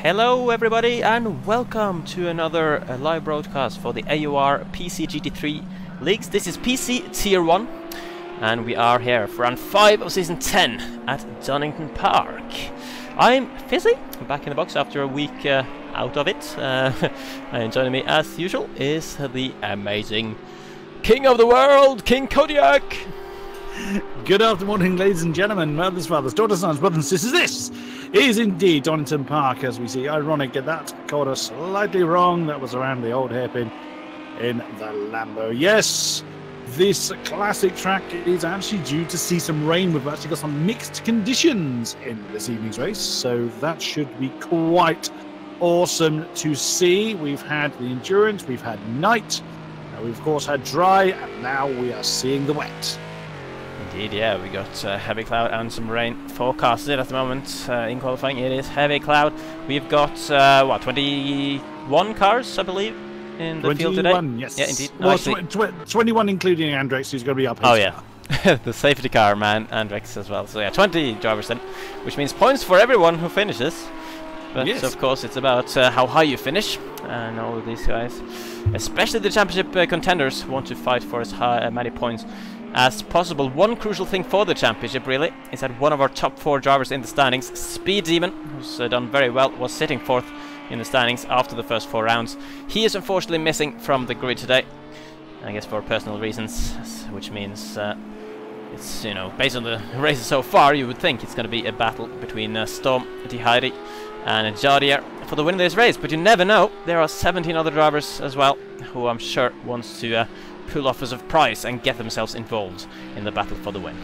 Hello everybody and welcome to another live broadcast for the AOR PC GT3 leagues. This is PC Tier 1 and we are here for round 5 of Season 10 at Donington Park. I'm Fizzy, back in the box after a week out of it. And joining me as usual is the amazing King of the World, King-Kodiak! Good afternoon, ladies and gentlemen, mothers, fathers, daughters, sons, brothers and sisters. This is indeed Donington Park, as we see. Ironic that caught us slightly wrong. That was around the old hairpin in the Lambo. Yes, this classic track is actually due to see some rain. We've actually got some mixed conditions in this evening's race, so that should be quite awesome to see. We've had the endurance, we've had night, we've of course had dry, and now we are seeing the wet. Indeed, yeah, we got heavy cloud and some rain forecasted at the moment. In qualifying, it is heavy cloud. We've got, what, 21 cars, I believe, in the field today? 21, yes. Yeah, indeed. Well, 21 including Andrex, who's going to be up. Oh, yeah. The safety car man, Andrex as well. So, yeah, 20 drivers then, which means points for everyone who finishes. But, yes, of course, it's about how high you finish. And all of these guys, especially the championship contenders, want to fight for as many points as possible. One crucial thing for the championship really is that one of our top 4 drivers in the standings, Speed Demon, who's done very well, was sitting 4th in the standings after the first 4 rounds. He is unfortunately missing from the grid today, I guess for personal reasons, which means it's, you know, based on the races so far, you would think it's going to be a battle between Storm, Heidi and Jadier for the win of this race, but you never know. There are 17 other drivers as well who I'm sure wants to pull offers of prize and get themselves involved in the battle for the win.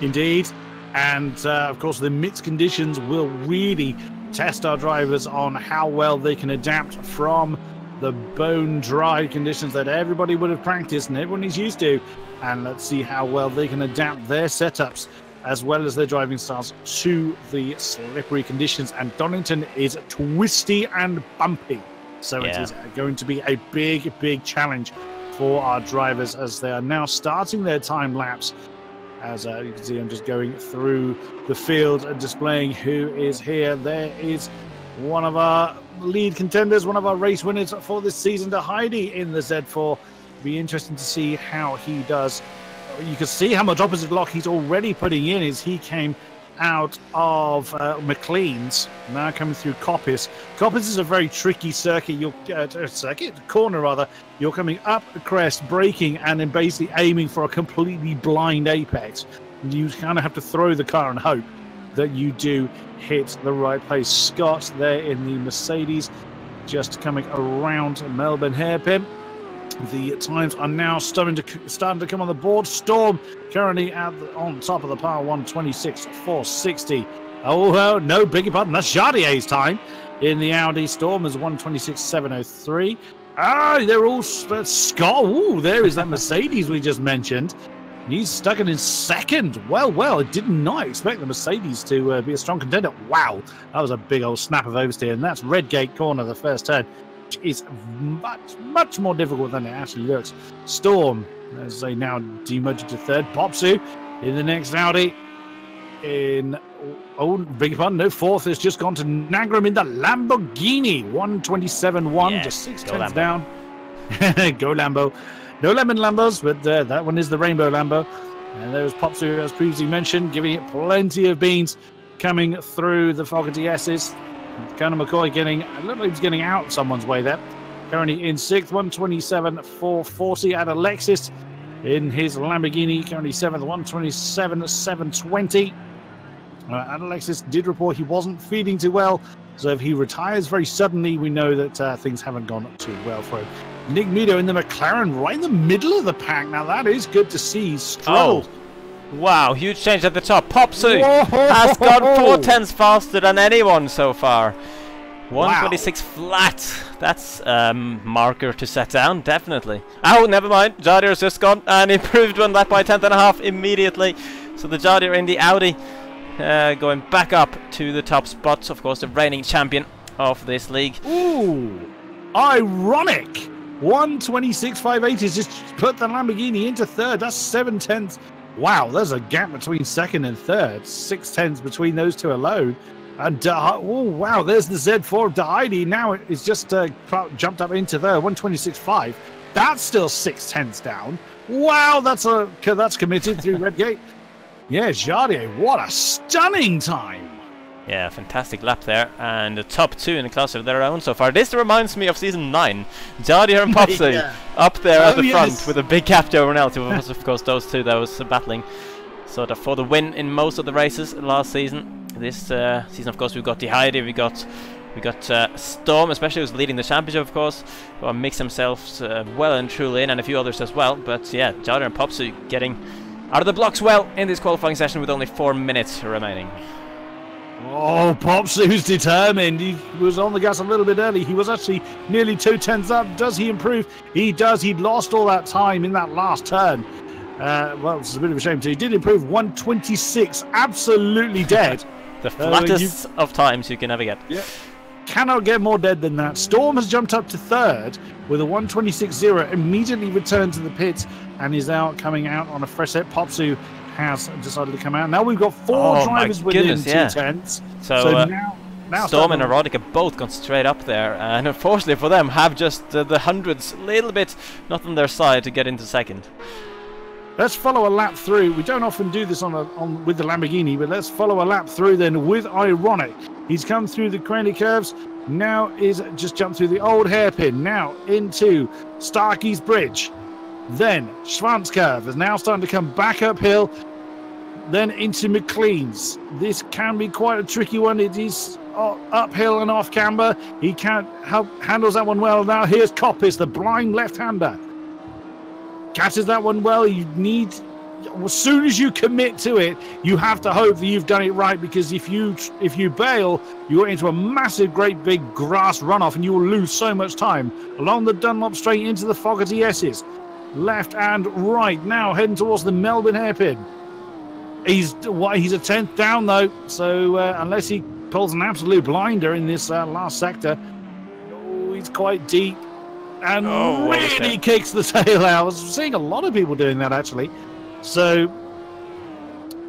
Indeed, and of course the mixed conditions will really test our drivers on how well they can adapt from the bone dry conditions that everybody would have practiced and everyone is used to, and let's see how well they can adapt their setups as well as their driving styles to the slippery conditions. And Donington is twisty and bumpy, so it is going to be a big challenge for our drivers as they are now starting their time lapse. As you can see, I'm just going through the field and displaying who is here. There is one of our lead contenders, one of our race winners for this season, to Heidi in the Z4. Be interesting to see how he does. You can see how much opposite lock he's already putting in as he came out of McLean's, now coming through Coppice. Coppice is a very tricky circuit. You're corner rather. You're coming up a crest, braking, and then basically aiming for a completely blind apex. You kind of have to throw the car and hope that you do hit the right place. Scott there in the Mercedes, just coming around Melbourne hairpin. The times are now starting to come on the board. Storm currently on top of the power, 126.460. Oh, no, beg your pardon, that's Jardier's time in the Audi. Storm is 126.703. Ah, they're all Scott. Ooh, there is that Mercedes we just mentioned. He's stuck in second. Well, I did not expect the Mercedes to be a strong contender. Wow, that was a big old snap of oversteer, and that's Redgate corner, the first turn. Is much more difficult than it actually looks. Storm, as they now demoted to third. Popsu in the next Audi. Big pardon, no, fourth has just gone to Nagram in the Lamborghini. 127.1, just 6 tenths down. Go Lambo. No lemon Lambos, but that one is the Rainbow Lambo. And there's Popsu, as previously mentioned, giving it plenty of beans coming through the Fogarty S's. Conor McCoy he's getting out someone's way there. Currently in 6th, 127.440. At Alexis in his Lamborghini, currently 7th, 127.720. At Alexis did report he wasn't feeling too well, so if he retires very suddenly, we know that things haven't gone too well for him. Nick Meadow in the McLaren, right in the middle of the pack. Now that is good to see. He's struggled. Wow, huge change at the top. Popsu has gone 4 tenths faster than anyone so far. 126 flat. That's marker to set down, definitely. Oh, never mind. Jadier's just gone and improved one lap by 10.5 immediately. So the Jadier in the Audi going back up to the top spots. Of course, the reigning champion of this league. Ooh, ironic. 126.580 has just put the Lamborghini into third. That's 7 tenths. Wow, there's a gap between second and third. 6 tenths between those two alone. And oh wow, there's the Z4 of Dahidi. Now it's just jumped up into there, 126.5. That's still 6/10 down. Wow, that's committed through Redgate. Yeah, Jardier, what a stunning time. Yeah, fantastic lap there, and the top 2 in the class of their own so far. This reminds me of season 9. Jardier and Popsy up there at the front with a big gap to everyone else. It was, of course, those two that was battling sort of for the win in most of the races last season. This season, of course, we got Dahidi, we got Storm, especially who's leading the championship, of course, who mix themselves well and truly in, and a few others as well. But yeah, Jardier and Popsy getting out of the blocks well in this qualifying session with only 4 minutes remaining. Oh, Popsu's determined. He was on the gas a little bit early. He was actually nearly 2/10 up. Does he improve? He does. He'd lost all that time in that last turn. Well, it's a bit of a shame too. He did improve 126. Absolutely dead. The flattest of times you can ever get. Yeah. Cannot get more dead than that. Storm has jumped up to 3rd with a 126.0. Immediately returned to the pits and is now coming out on a fresh set. Popsu has decided to come out. Now we've got 4 drivers within 2/10. So now Storm and Erotica both gone straight up there, and unfortunately for them have just the hundreds a little bit not on their side to get into 2nd. Let's follow a lap through. We don't often do this with the Lamborghini, but let's follow a lap through then with Ironic. He's come through the cranny curves. Now is just jumped through the old hairpin. Now into Starkey's Bridge. Then Schwanz curve is now starting to come back uphill. Then into McLean's. This can be quite a tricky one. It is uphill and off camber. He can't handles that one well. Now here's Coppis, the blind left-hander. Catches that one well. You need, as soon as you commit to it, you have to hope that you've done it right, because if you bail, you're into a massive, great big grass runoff, and you will lose so much time along the Dunlop straight into the Fogarty S's. Left and right now heading towards the Melbourne hairpin. He's a 10th down though, so unless he pulls an absolute blinder in this last sector, he's quite deep and really kicks the tail out. I was seeing a lot of people doing that actually, so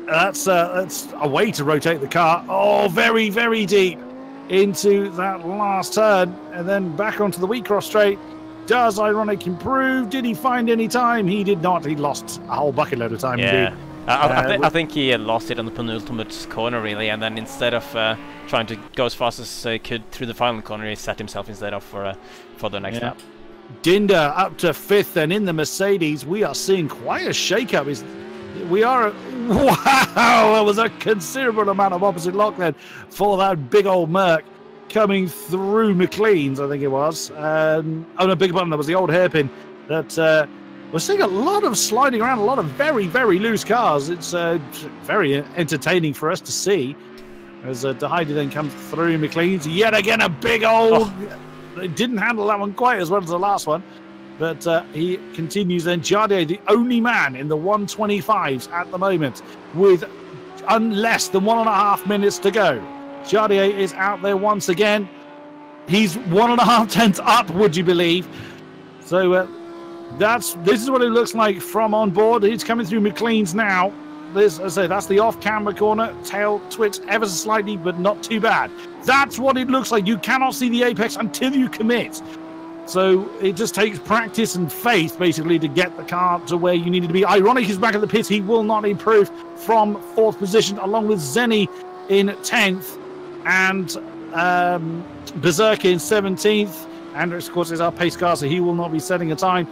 that's a way to rotate the car. Oh, very, very deep into that last turn, and then back onto the Wheatcross straight. Does Ironic improve? Did he find any time? He did not. He lost a whole bucket load of time. Yeah. I think he lost it on the penultimate corner, really, and then instead of trying to go as fast as he could through the final corner, he set himself instead up for the next lap. Dinder up to 5th, and in the Mercedes, we are seeing quite a shake-up. Wow, that was a considerable amount of opposite lock then for that big old Merc coming through McLean's, I think it was. Oh no, big button, that was the old hairpin. That we're seeing a lot of sliding around, a lot of very, very loose cars. It's very entertaining for us to see as Dahidi then comes through McLean's. Yet again, a big old... They didn't handle that one quite as well as the last one, but he continues then. Jardier, the only man in the 125s at the moment, with less than 1.5 minutes to go. Jardier is out there once again. He's 1.5 tenths up, would you believe? So this is what it looks like from on board. He's coming through McLean's now. As I say, that's the off-camber corner. Tail twitch ever so slightly, but not too bad. That's what it looks like. You cannot see the apex until you commit. So it just takes practice and faith, basically, to get the car to where you need it to be. Ironic is back at the pits. He will not improve from 4th position, along with Zenny in 10th. And Berserker in 17th. Andrews, of course, is our pace car, so he will not be setting a time.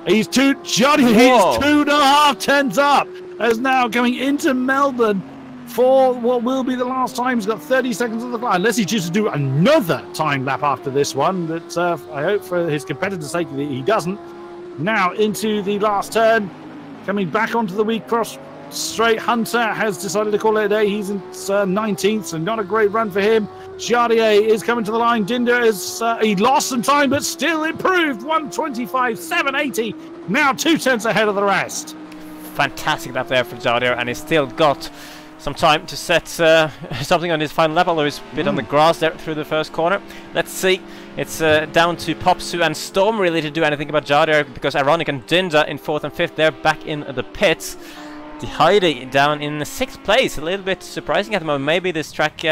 He's 2.5 tenths up. As now going into Melbourne for what will be the last time. He's got 30 seconds on the clock, unless he chooses to do another time lap after this one. But I hope for his competitor's sake that he doesn't. Now into the last turn, coming back onto the Wheatcross straight. Hunter has decided to call it a day. He's in 19th, so not a great run for him. Jardier is coming to the line. Dinder is he lost some time, but still improved. 125.780. Now 2 tenths ahead of the rest. Fantastic lap there for Jardier, and he's still got some time to set something on his final lap, although he's a bit on the grass there through the first corner. Let's see. It's down to Popsu and Storm really to do anything about Jardier, because Ironic and Dinder in 4th and 5th, they're back in the pits. Dahidi down in 6th place, a little bit surprising at the moment. Maybe this track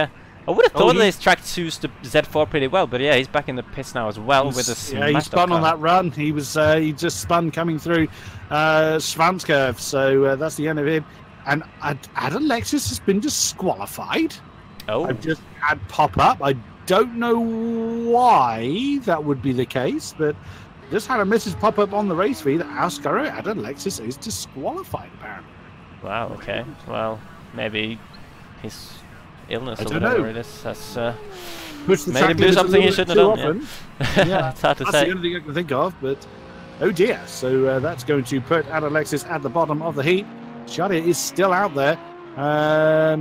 I would have thought this track suits the Z4 pretty well, but yeah, he's back in the pits now as well with a yeah, he spun on that run. He was he just spun coming through Schwanz curve, so that's the end of him. And Adam Lexus has been disqualified. Oh, I've just had pop up. I don't know why that would be the case, but just had a message pop up on the race feed. Ascaro Adam Lexus is disqualified apparently. Wow. Okay. Well, maybe his illness I or don't whatever know. it is has Made him do something he shouldn't have done. Yeah. It's hard to That's say. the only thing I can think of, but oh dear. So that's going to put Adam Lexus at the bottom of the heat. Shadia is still out there.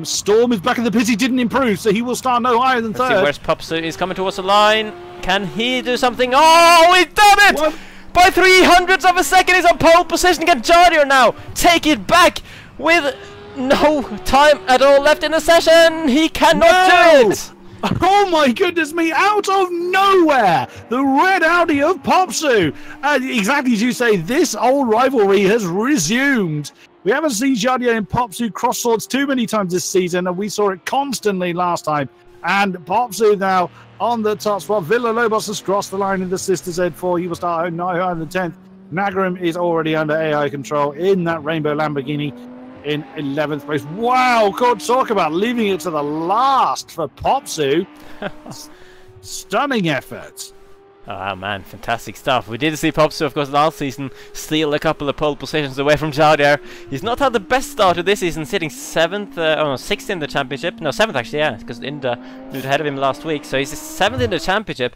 Storm is back in the pit. He didn't improve, so he will start no higher than Let's see, third. where's Popsu? He's coming towards the line. Can he do something? Oh, he's done it! What? By 300ths of a second, he's on pole position against Jardier now. Take it back with no time at all left in the session. He cannot do it. Oh my goodness me, out of nowhere, the red Audi of Popsu. Exactly as you say, this old rivalry has resumed. We haven't seen Jardier and Popsu cross swords too many times this season, and we saw it constantly last time. And Popsu now on the top spot. Villalobos has crossed the line in the Sister Z4. He will start out 9 higher than 10th. Nagram is already under AI control in that Rainbow Lamborghini in 11th place. Wow, God, talk about leaving it to the last for Popsu. Stunning effort. Oh man, fantastic stuff. We did see Popsu, of course, last season steal a couple of pole positions away from Jardier. He's not had the best start to this season, sitting 7th, no, 6th in the championship. No, 7th actually, yeah, because Inda moved ahead of him last week. So he's 7th in the championship.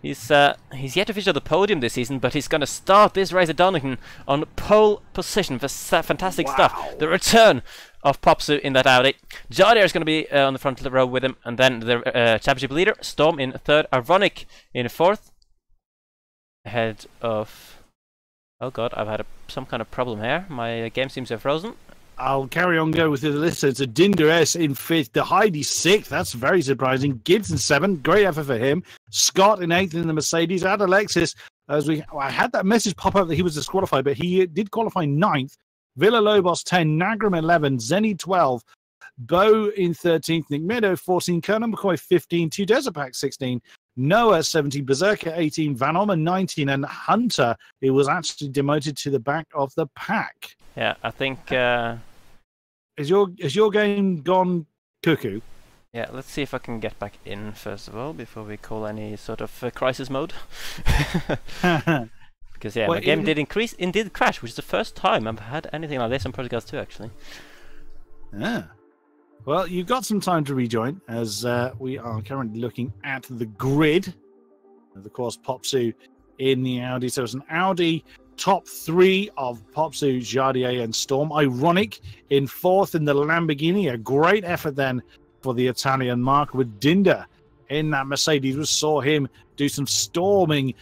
He's yet to feature the podium this season, but he's going to start this race at Donington on pole position for fantastic stuff. The return of Popsu in that Audi. Jardier is going to be on the front row with him, and then the championship leader, Storm, in 3rd, Ironic in 4th. Ahead of... Oh god, I've had some kind of problem here. My game seems to have frozen. I'll carry on going with the list. It's a Dinder S in 5th, the Heidi 6th. That's very surprising. Gibbs in 7th. Great effort for him. Scott in 8th in the Mercedes. Ad Alexis, I had that message pop up that he was disqualified, but he did qualify 9th. Villalobos 10, Nagram 11, Zenny 12, Bo in 13th, Nick Meadow 14, Colonel McCoy 15, Two Desert Pack 16, Noah 17, Berserker 18, Van Ommer 19, and Hunter, it was actually demoted to the back of the pack. Yeah, I think... Is your game gone cuckoo? Yeah, let's see if I can get back in first of all, before we call any sort of crisis mode. Because yeah, well, my game did crash, which is the first time I've had anything like this on Project Cars 2, actually. Yeah. Well, you've got some time to rejoin, as we are currently looking at the grid. And of course, Popsu in the Audi. So it's an Audi top 3 of Popsu, Jardier, and Storm. Ironic in 4th in the Lamborghini. A great effort then for the Italian mark with Dinder in that Mercedes. We saw him do some storming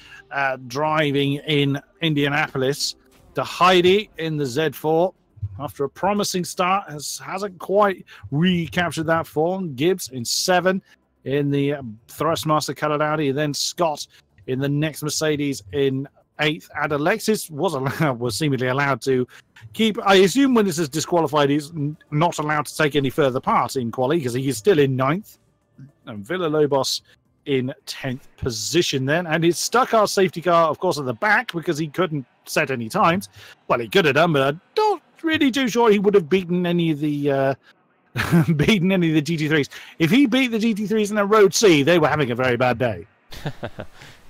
driving in Indianapolis. The Heidi in the Z4. After a promising start, hasn't quite recaptured that form. Gibbs in 7 in the Thrustmaster coloured Audi. Then Scott in the next Mercedes in 8th. And Alexis was seemingly allowed to keep. I assume when this is disqualified, he's not allowed to take any further part in quali because he is still in 9th. And Villalobos in 10th position then. And his stuck our safety car, of course, at the back because he couldn't set any times. Well, he could have done, but I don't really too sure he would have beaten any of the GT3s. If he beat the GT3s in a Road C, they were having a very bad day.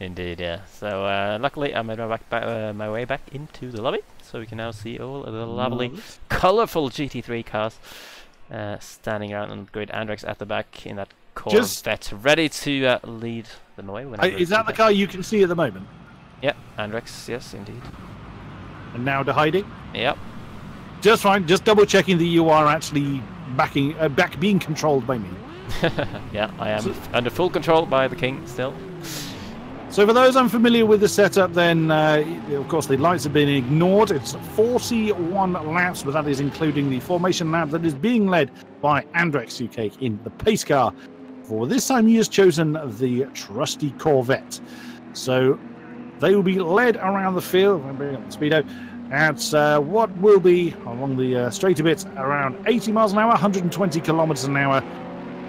Indeed, yeah. So luckily I made my way back into the lobby, so we can now see all of the lovely, colourful GT3 cars standing around on the grid. Andrex at the back in that Corvette, ready to lead them away. Is that the car you can see at the moment? Yeah, Andrex, yes, indeed. And now to hiding? Yep. Just fine, just double checking that you are actually being controlled by me. Yeah, I am under full control by the King still. So for those unfamiliar with the setup, then of course the lights have been ignored. It's 41 laps, but that is including the formation lap that is being led by Andrex UK in the pace car. For this time he has chosen the trusty Corvette. So they will be led around the field, Speedo, at what will be, along the straight a bit, around 80 miles an hour, 120 kilometers an hour.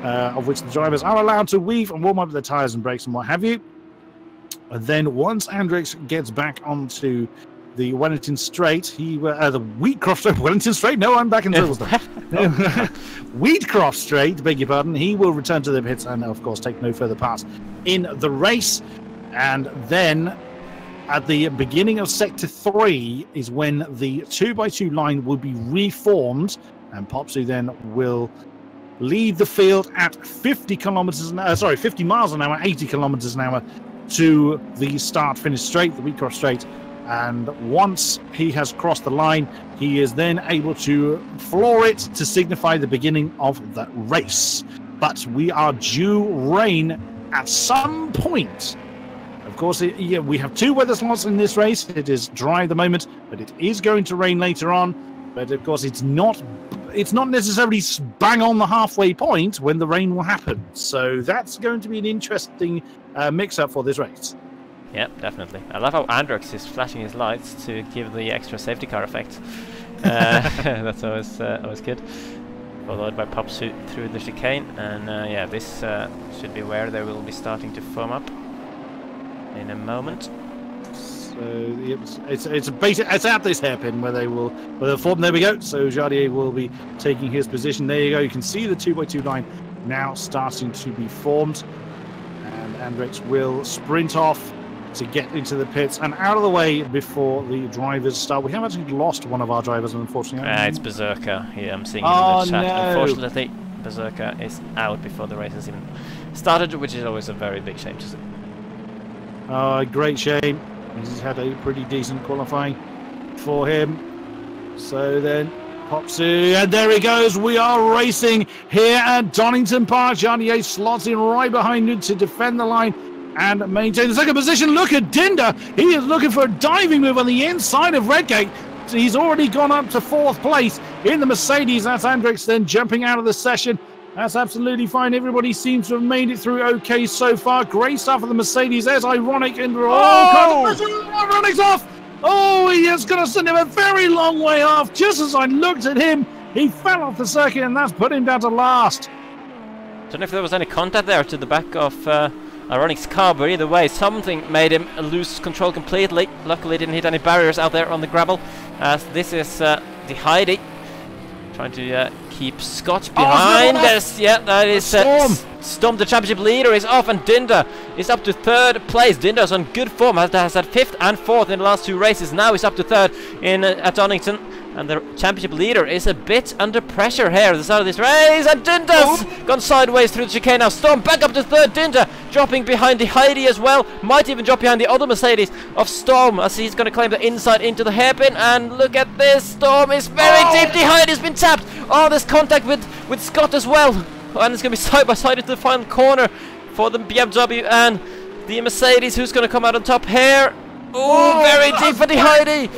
of which the drivers are allowed to weave and warm up their tyres and brakes and what have you. And then once Andrix gets back onto the Wellington Straight, the Wheatcroft Straight, Wellington Straight? No, I'm back in Silverstone. Wheatcroft Straight, beg your pardon. He will return to the pits and, of course, take no further part in the race. And then at the beginning of Sector 3 is when the 2x2 line will be reformed, and Popsu then will lead the field at 50 miles an hour, 80 kilometers an hour to the start-finish straight, the Wheatcroft Straight. And once he has crossed the line, he is then able to floor it to signify the beginning of the race. But we are due rain at some point. Of course, we have 2 weather slots in this race. It is dry at the moment, but it is going to rain later on. But of course, it's not necessarily bang on the halfway point when the rain will happen. So that's going to be an interesting mix-up for this race. Yep, definitely. I love how Androx is flashing his lights to give the extra safety car effect. That's always good. Followed by Popsu through the chicane, and yeah, this should be where they will be starting to form up in a moment. So it's at this hairpin where they'll form. There we go. So Jardier will be taking his position. There you go. You can see the 2x2 line now starting to be formed, and Andrix will sprint off to get into the pits and out of the way before the drivers start. We have actually lost one of our drivers, unfortunately. It's Berserker. Here I'm seeing in the chat. No. Unfortunately, Berserker is out before the race has even started, which is always a very big shame to see. Great shame. He's had a pretty decent qualifying for him. So then, Popsu, and there he goes. We are racing here at Donington Park. Jardier slots in right behind him to defend the line and maintain the second position. Look at Dinder. He is looking for a diving move on the inside of Redgate. So he's already gone up to 4th place in the Mercedes. That's Andrix then jumping out of the session. That's absolutely fine. Everybody seems to have made it through okay so far. Great stuff for the Mercedes. There's Ironic and Ironic's off. Oh, he is going to send him a very long way off. Just as I looked at him, he fell off the circuit, and that's put him down to last. Don't know if there was any contact there to the back of Ironic's car, but either way, something made him lose control completely. Luckily, didn't hit any barriers out there on the gravel. As this is the Heidi trying to keep Scott behind us. Yeah, that is Storm, the championship leader, is off, and Dinder is up to 3rd place. Dinder's on good form, has had 5th and 4th in the last 2 races. Now he's up to 3rd in at Donington. And the championship leader is a bit under pressure here at the start of this race. And Dinder's gone sideways through the chicane. Now Storm back up to 3rd. Dinder dropping behind the Heidi as well. Might even drop behind the other Mercedes of Storm as he's going to claim the inside into the hairpin. And look at this. Storm is very deep. The Heidi's been tapped. Oh, there's contact with Scott as well. And it's going to be side by side into the final corner for the BMW and the Mercedes. Who's going to come out on top here? Oh, very deep for the Heidi.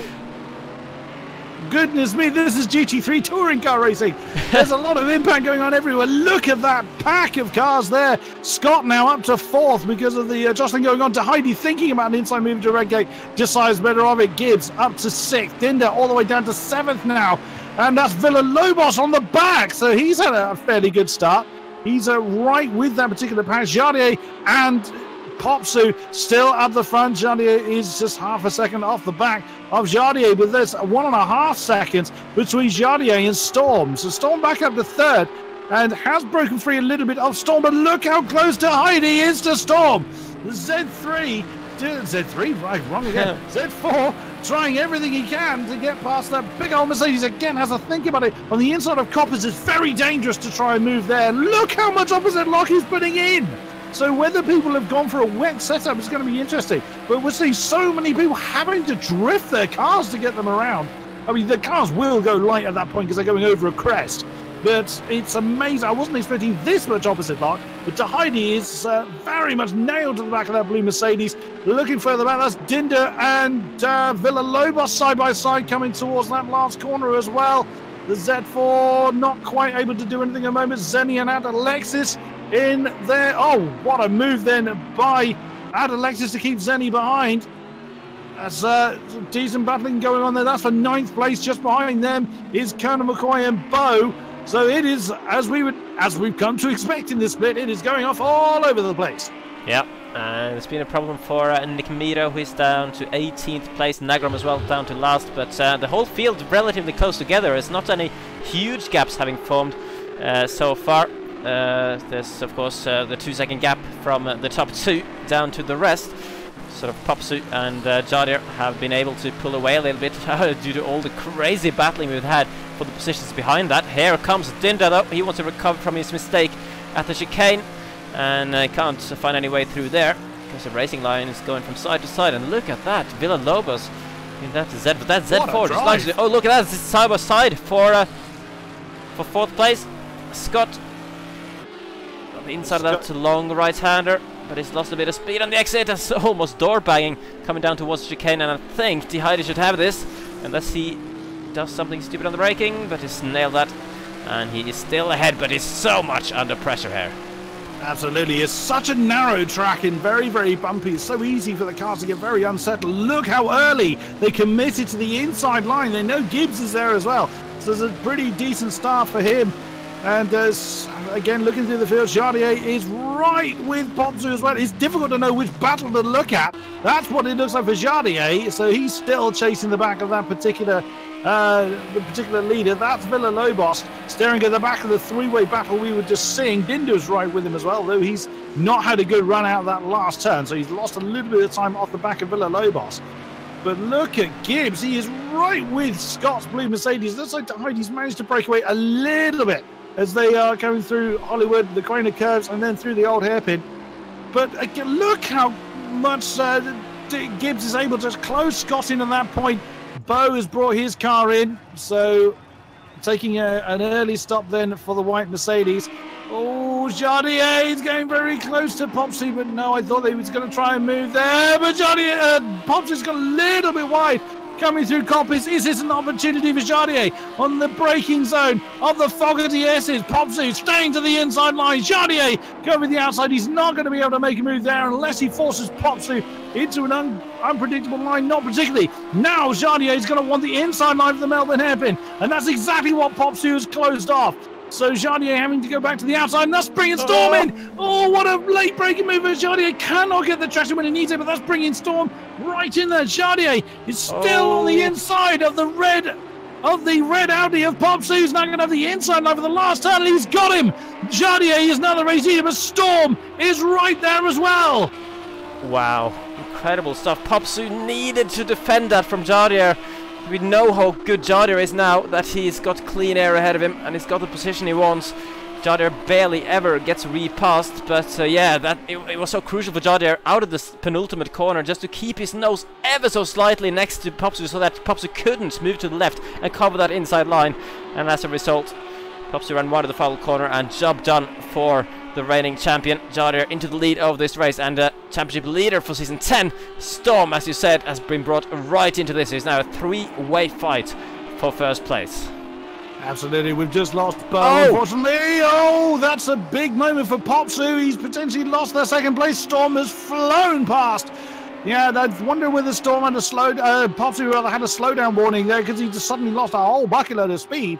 Goodness me, this is GT3 touring car racing. There's a lot of impact going on everywhere. Look at that pack of cars there. Scott now up to 4th because of the jostling going on to Heidi, thinking about an inside move to Redgate. Decides better of it. Gibbs up to 6th. Dinder all the way down to 7th now. And that's Villalobos on the back. So he's had a fairly good start. He's right with that particular pack. Jardier and Popsu still up the front. Jardier is just half a second off the back of Jardier, but there's 1.5 seconds between Jardier and Storm. So Storm back up to 3rd and has broken free a little bit of Storm, but look how close to Heidi is to Storm. Z3, right, wrong again. Z4 trying everything he can to get past that big old Mercedes. Again, has a think about it. On the inside of Coppers, it's very dangerous to try and move there. Look how much opposite lock he's putting in. So whether people have gone for a wet setup is going to be interesting. But we're seeing so many people having to drift their cars to get them around. I mean, the cars will go light at that point because they're going over a crest. But it's amazing. I wasn't expecting this much opposite lock. But Heidi is very much nailed to the back of that blue Mercedes. Looking further back, that's Dinder and Villalobos side by side coming towards that last corner as well. The Z4 not quite able to do anything at the moment. Zenny and Alexis in there. Oh, what a move then by Alexis to keep Zenny behind. That's decent battling going on there. That's for 9th place. Just behind them is Colonel McCoy and Bo. So it is, as we've come to expect in this split, it is going off all over the place. Yeah, and it's been a problem for Nick Miro, who is down to 18th place. Nagrom as well down to last, but the whole field relatively close together. There's not any huge gaps having formed so far. There's of course the 2-second gap from the top 2 down to the rest. Sort of Popsu and Jardir have been able to pull away a little bit due to all the crazy battling we've had for the positions behind that. Here comes Dinda though. He wants to recover from his mistake at the chicane, and can't find any way through there because the racing line is going from side to side. And look at that, Villalobos in that Z, but that Z4 is largely, oh look at that, it's side by side for 4th place. Scott on the inside of that long right-hander, but he's lost a bit of speed on the exit. That's almost door banging coming down towards the chicane, and I think Heidi should have this unless he does something stupid on the braking, but he's nailed that, and he is still ahead, but he's so much under pressure here. Absolutely, it's such a narrow track and very, very bumpy. It's so easy for the cars to get very unsettled. Look how early they committed to the inside line. They know Gibbs is there as well, so there's a pretty decent start for him. And again, looking through the field, Jardier is right with Popsu as well. It's difficult to know which battle to look at. That's what it looks like for Jardier. So he's still chasing the back of that particular leader. That's Villalobos staring at the back of the three-way battle we were just seeing. Dindo's right with him as well, though he's not had a good run out of that last turn. So he's lost a little bit of time off the back of Villalobos. But look at Gibbs. He is right with Scott's blue Mercedes. Looks like Heidi's managed to break away a little bit as they are going through Hollywood, the corner curves, and then through the old hairpin. But again, look how much Gibbs is able to close Scott in at that point. Bo has brought his car in, so taking an early stop then for the white Mercedes. Oh, Jardier is going very close to Popsy, but no, I thought he was going to try and move there. But Jardier, Popsy's got a little bit wide. Coming through Coppis, is this an opportunity for Jardier on the braking zone of the Fogarty S's? Popsu staying to the inside line. Jardier going with the outside. He's not going to be able to make a move there unless he forces Popsu into an unpredictable line. Not particularly. Now Jardier is going to want the inside line of the Melbourne hairpin, and that's exactly what Popsu has closed off. So Jardier having to go back to the outside, and that's bringing Storm in. Oh, what a late breaking move. Jardier cannot get the traction when he needs it, but that's bringing Storm right in there. Jardier is still on the inside of the red Audi of Popsu. He's now going to have the inside line for the last turn, and he's got him. Jardier is now the race leader, but Storm is right there as well. Wow, incredible stuff. Popsu needed to defend that from Jardier. We know how good Jardier is now that he's got clean air ahead of him and he's got the position he wants. Jardier barely ever gets repassed, but yeah, it was so crucial for Jardier out of this penultimate corner just to keep his nose ever so slightly next to Popsu so that Popsu couldn't move to the left and cover that inside line. And as a result, Popsu ran wide of the final corner, and job done for the reigning champion. Jardier into the lead of this race, and championship leader for season 10, Storm, as you said, has been brought right into this. It's now a three-way fight for first place. Absolutely, we've just lost Bo, unfortunately. Oh, that's a big moment for Popsu. He's potentially lost their second place. Storm has flown past. Yeah, I wonder whether Storm had a Popsu rather had a slowdown warning there, because he just suddenly lost a whole bucket load of speed.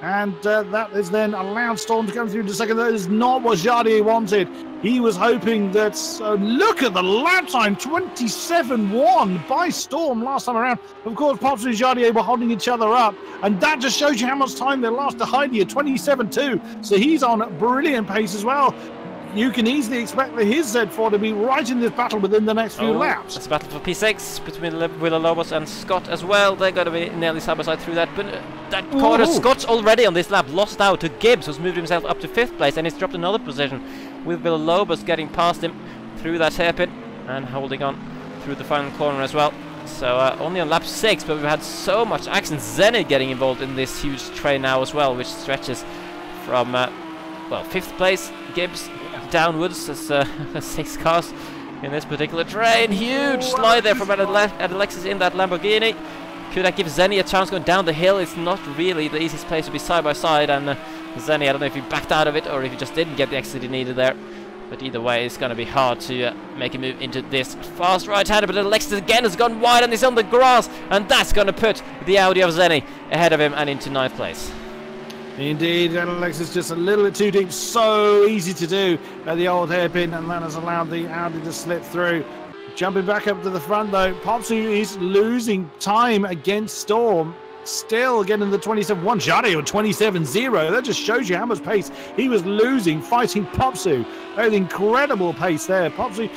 And that is then allowed Storm to come through to second. That is not what Jardier wanted. He was hoping that... look at the lap time, 27.1 by Storm last time around. Of course, Popsu and Jardier were holding each other up, and that just shows you how much time they lost to Heidi at 27.2. So he's on a brilliant pace as well. You can easily expect that his Z4 to be right in this battle within the next few laps. It's a battle for P6 between Villalobos and Scott as well. They're going to be nearly side by side through that. But that corner, Scott's already on this lap lost out to Gibbs, who's moved himself up to 5th place, and he's dropped another position with Villalobos getting past him through that hairpin and holding on through the final corner as well. So only on lap 6, but we've had so much action. Zenit getting involved in this huge train now as well, which stretches from 5th place, Gibbs downwards. There's 6 cars in this particular train. Huge slide there from Alexis in that Lamborghini. Could that give Zenny a chance going down the hill? It's not really the easiest place to be side by side, and Zenny, I don't know if he backed out of it or if he just didn't get the exit he needed there. But either way, it's going to be hard to make a move into this fast right-hander. But Alexis again has gone wide and he's on the grass, and that's going to put the Audi of Zenny ahead of him and into 9th place. Indeed, Alexis just a little bit too deep. So easy to do at the old hairpin, and that has allowed the Audi to slip through. Jumping back up to the front, though, Popsu is losing time against Storm. Still getting the 27-1. Jardy with 27-0. That just shows you how much pace he was losing fighting Popsu. An incredible pace there. Popsu,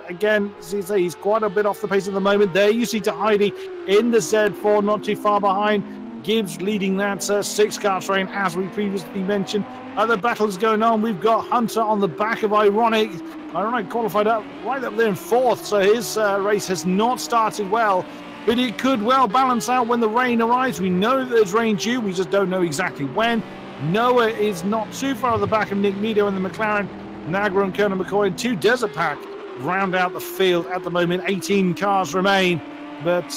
again, as you say, he's quite a bit off the pace at the moment. There you see Heidi in the Z4, not too far behind. Gibbs leading that 6-car train, as we previously mentioned. Other battles going on. We've got Hunter on the back of Ironic. Ironic qualified up right up there in 4th, so his race has not started well. But it could well balance out when the rain arrives. We know that there's rain due. We just don't know exactly when. Noah is not too far at the back of Nick Meadow and the McLaren. Nagra and Colonel McCoy and 2 Desert Pack round out the field at the moment. 18 cars remain, but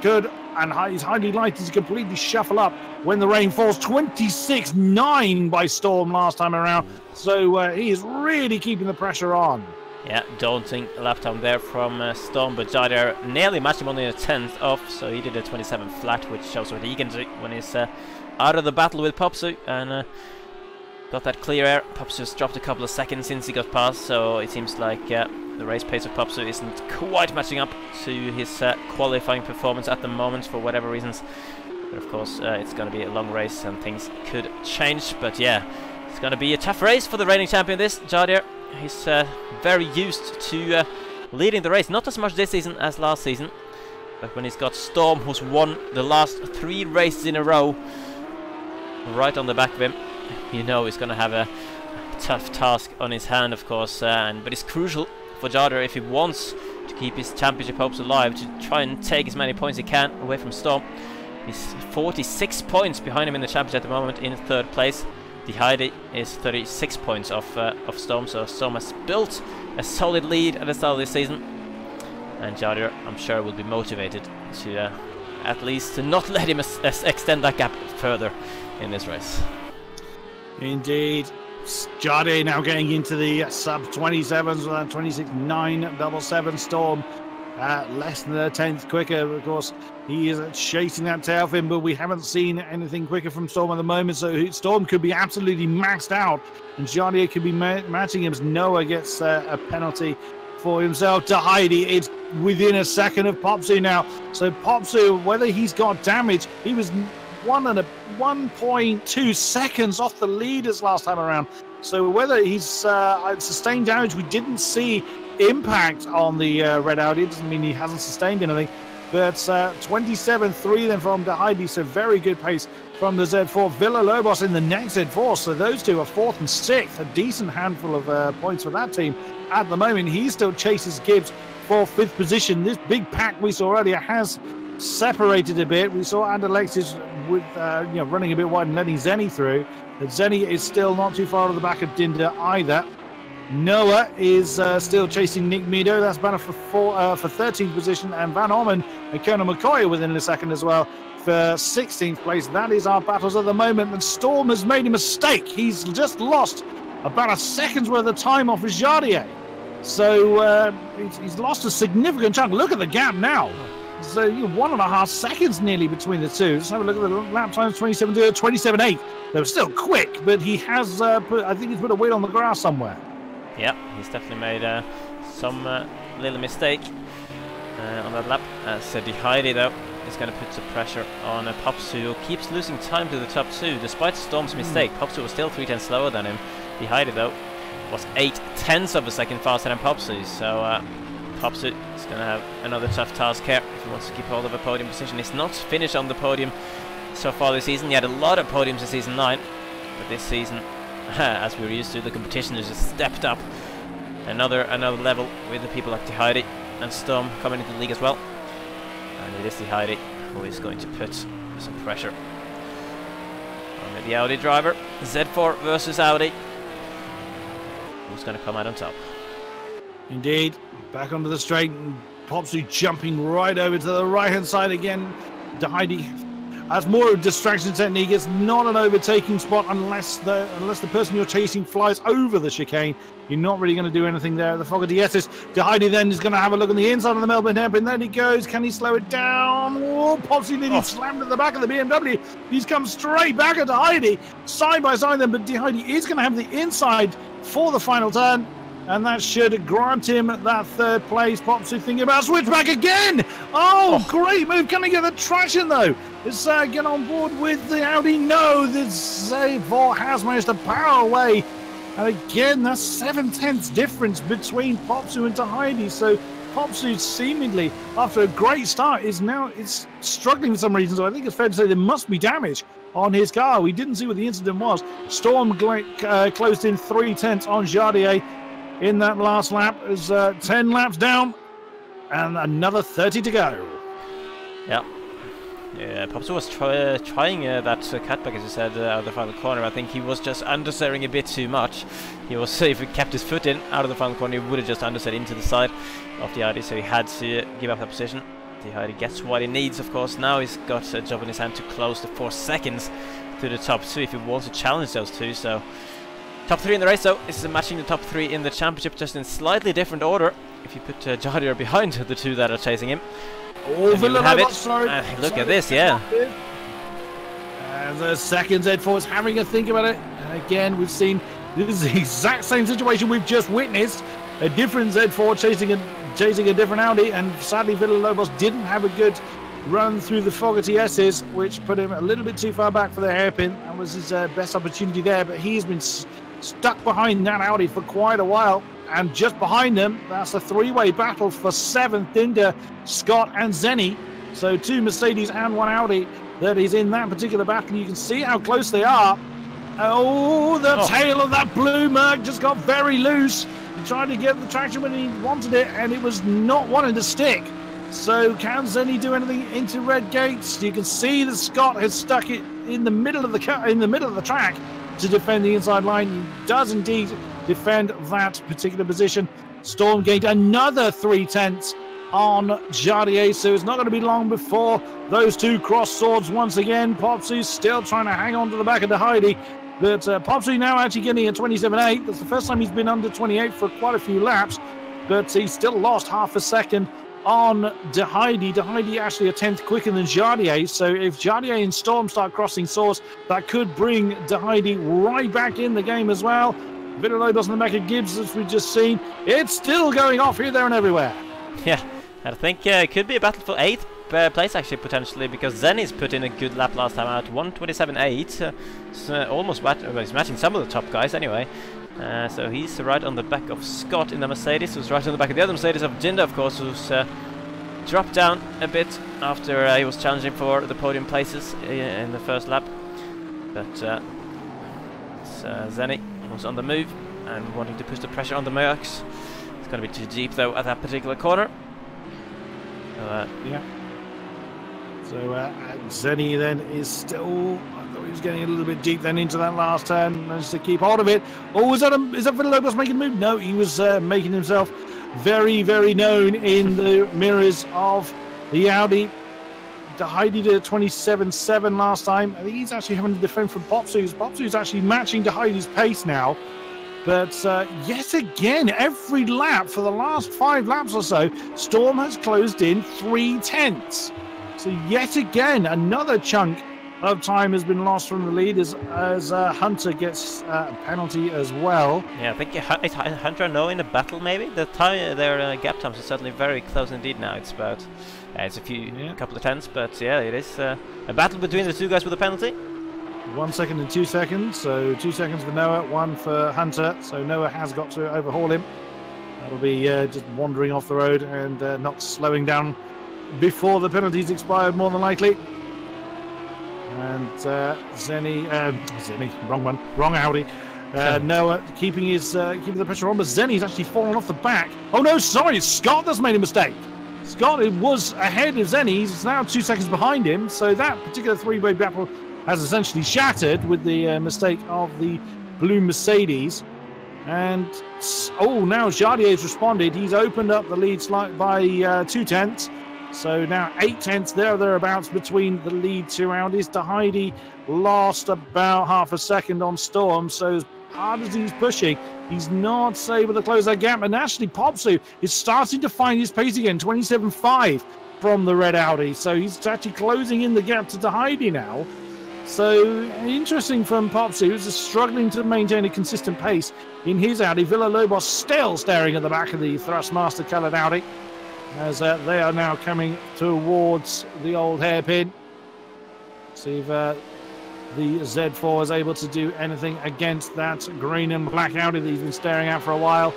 good. And he's highly likely to completely shuffle up when the rain falls. 26-9 by Storm last time around. So he is really keeping the pressure on. Yeah, daunting lap time there from Storm, but Jadier nearly matched him only a 10th off, so he did a 27 flat, which shows what he can do when he's out of the battle with Popsu, and got that clear air. Popsu's dropped a couple of seconds since he got past, so it seems like the race pace of Popsu isn't quite matching up to his qualifying performance at the moment for whatever reasons. But of course, it's going to be a long race and things could change, but yeah, it's going to be a tough race for the reigning champion, this Jadier. He's very used to leading the race, not as much this season as last season, but when he's got Storm, who's won the last 3 races in a row, right on the back of him, you know he's going to have a tough task on his hand, of course, but it's crucial for Jadier if he wants to keep his championship hopes alive, to try and take as many points he can away from Storm. He's 46 points behind him in the championship at the moment in 3rd place. The Heidi is 36 points off Storm, so Storm has built a solid lead at the start of this season. And Jadier, I'm sure, will be motivated to at least to not let him extend that gap further in this race. Indeed. Jadier now getting into the sub-27s with that 26-9-7 Storm. Less than a 10th quicker, of course. He is chasing that tail fin, but we haven't seen anything quicker from Storm at the moment, so Storm could be absolutely maxed out, and Jadier could be matching him as Noah gets a penalty for himself. To Heidi, it's within a second of Popsu now, so Popsu, whether he's got damage, he was 1.2 seconds off the leaders last time around, so whether he's sustained damage, we didn't see impact on the red Audi. It doesn't mean he hasn't sustained anything, but 27-3 then from De Heidi, so very good pace from the Z4. Villa Lobos in the next Z4, so those two are 4th and 6th, a decent handful of points for that team at the moment. He still chases Gibbs for 5th position. This big pack we saw earlier has separated a bit. We saw and Alexis with running a bit wide and letting Zenny through, but Zenny is still not too far to the back of Dinder either. Noah is still chasing Nick Meadow. That's Banner for 13th position, and Van Orman and Colonel McCoy within a second as well for 16th place. That is our battles at the moment, and Storm has made a mistake. He's just lost about a second's worth of time off his Jadier. So he's lost a significant chunk. Look at the gap now. So 1.5 seconds nearly between the two. Let's have a look at the lap times, 27-8. They're still quick, but he has I think he's put a wheel on the grass somewhere. Yeah, he's definitely made some little mistake on that lap. De Heidi, though, is going to put some pressure on Popsu, who keeps losing time to the top 2. Despite Storm's mistake, Popsu was still 3 tenths slower than him. De Heidi, though, was 8 tenths of a second faster than Popsu. So Popsu is going to have another tough task here if he wants to keep hold of a podium position. He's not finished on the podium so far this season. He had a lot of podiums in Season 9, but this season, as we were used to, the competition has just stepped up another level with the people like De Heidi and Storm coming into the league as well. And it is De Heidi who is going to put some pressure on the Audi driver. Z4 versus Audi. Who's going to come out on top? Indeed, back onto the straight, and Popsu jumping right over to the right-hand side again. De Heidi That's more of a distraction technique. It's not an overtaking spot unless the person you're chasing flies over the chicane. You're not really going to do anything there. The Fogarty S's. Heidi then is going to have a look on the inside of the Melbourne hairpin. Then he goes. Can he slow it down? Oh, Popsy nearly slammed at the back of the BMW. He's come straight back at Heidi, side by side then, but Heidi is going to have the inside for the final turn. And that should grant him that third place. Popsy thinking about switchback again. Oh, great move. Can he get the traction, though? Is get on board with the Audi? No, this Z4 has managed to power away. And again, that's 7/10 difference between Popsu and Heidi. So Popsu seemingly, after a great start, is struggling for some reason. So I think it's fair to say there must be damage on his car. We didn't see what the incident was. Storm closed in 3/10 on Jardier in that last lap. Is 10 laps down and another 30 to go. Yeah, Popsu was trying that cutback, as you said, out of the final corner. I think he was just understeering a bit too much. He was, if he kept his foot in out of the final corner, he would have just understeered into the side of the Audi, so he had to give up that position. The Audi gets what he needs, of course. Now he's got a job in his hand to close the 4 seconds to the top 2 if he wants to challenge those 2. So top 3 in the race, though, is matching the top 3 in the championship, just in slightly different order. If you put Jardier behind the 2 that are chasing him. Oh, look at this, yeah. And the second Z4 is having a think about it. And again, we've seen this is the exact same situation we've just witnessed. A different Z4 chasing a different Audi, and sadly Villalobos didn't have a good run through the Fogarty S's, which put him a little bit too far back for the hairpin. That was his best opportunity there, but he's been stuck behind that Audi for quite a while. And just behind them, that's a 3-way battle for 7th, Dinder, Scott and Zenny. So 2 Mercedes and 1 Audi that is in that particular battle. You can see how close they are. Oh, the tail of that blue Merc just got very loose. He tried to get the traction when he wanted it, and it was not wanting to stick. So can Zenny do anything into red gates? You can see that Scott has stuck it in the middle of the track to defend the inside line. He does indeed defend that particular position. Storm gained another 3/10 on Jardier, so it's not going to be long before those 2 cross swords once again. Popsy's still trying to hang on to the back of the Heidi, but Popsy now actually getting a 27.8. That's the first time he's been under 28 for quite a few laps, but he's still lost half a second on De Heidi. De Heidi actually a 10th quicker than Jardier, so if Jardier and Storm start crossing swords, that could bring De Heidi right back in the game as well. Villalobos on the back of Gibbs, as we've just seen. It's still going off here, there and everywhere. Yeah, I think it could be a battle for 8th place actually, potentially, because Zenny's put in a good lap last time out, 1:27.8. Almost he's matching some of the top guys anyway. So he's right on the back of Scott in the Mercedes, who's right on the back of the other Mercedes of Jinder, of course, who's dropped down a bit after he was challenging for the podium places in the first lap. But Zenny was on the move and wanting to push the pressure on the Mercs. It's going to be too deep though at that particular corner. Yeah. So Zenny then is still. I thought he was getting a little bit deep then into that last turn. Managed to keep hold of it. Oh, is that Villalobos making a move? No, he was making himself very, very known in the mirrors of the Audi. De Heidi did a 27.7 last time. I think he's actually having to defend from Popsu's. Popsu's actually matching De Heidi's pace now. But yet again, every lap for the last 5 laps or so, Storm has closed in 3/10. So yet again, another chunk of time has been lost from the lead as Hunter gets a penalty as well. Yeah, I think Hunter and Noah in a battle maybe. Their gap times are certainly very close indeed now. It's about it's a couple of tenths, but yeah, it is a battle between the 2 guys with a penalty. 1 second and 2 seconds, so 2 seconds for Noah, 1 for Hunter. So Noah has got to overhaul him. That'll be just wandering off the road and not slowing down before the penalties expired, more than likely. And Zenny, wrong Audi. Noah keeping the pressure on, but Zenny's actually fallen off the back. Oh no, sorry, Scott that's made a mistake. Scott was ahead of Zenny. He's now 2 seconds behind him. So that particular 3-way battle has essentially shattered with the mistake of the blue Mercedes. And now Jardier's responded. He's opened up the lead by 2/10. So now 8/10 thereabouts between the lead two Audis. De Heide lost about half a second on Storm, so as hard as he's pushing, he's not able to close that gap. And actually, Popsu is starting to find his pace again, 27.5 from the red Audi. So he's actually closing in the gap to De Heide now. So interesting from Popsu, who's struggling to maintain a consistent pace in his Audi. Villalobos still staring at the back of the Thrustmaster coloured Audi, as they are now coming towards the old hairpin. See if the Z4 is able to do anything against that green and black Audi that he's been staring at for a while.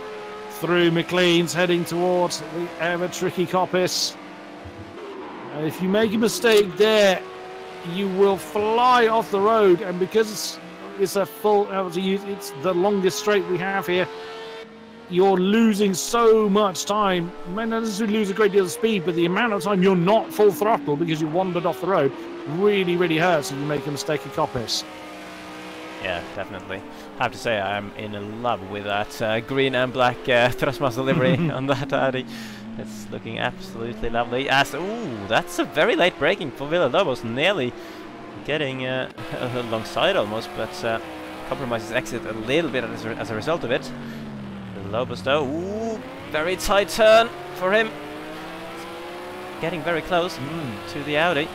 Through McLean's, heading towards the ever tricky Coppice. If you make a mistake there, you will fly off the road, and because it's a full, it's the longest straight we have here, you're losing so much time. You may not necessarily lose a great deal of speed, but the amount of time you're not full throttle because you wandered off the road really, really hurts if you make a mistake at Coppice. Yeah, definitely. I have to say I'm in love with that green and black Thrustmaster livery on that Audi. It's looking absolutely lovely. Ooh, that's a very late braking for Villalobos, nearly getting alongside almost, but compromises exit a little bit as a result of it. Villalobos though, ooh, very tight turn for him. Getting very close to the Audi.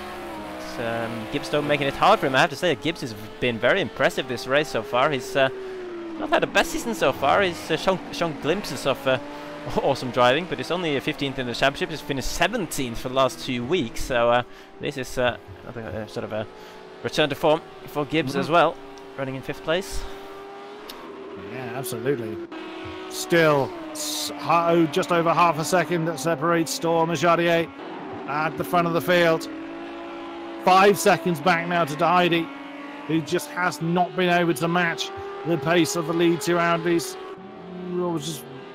Gibbs though making it hard for him. I have to say that Gibbs has been very impressive this race so far. He's not had the best season so far. He's shown glimpses of awesome driving, but it's only 15th in the championship. He's finished 17th for the last 2 weeks, so this is sort of a return to form for Gibbs as well, running in 5th place. Yeah, absolutely. Still, just over half a second that separates Storm and Jardier at the front of the field. 5 seconds back now to De Heide, who just has not been able to match the pace of the lead two Audis.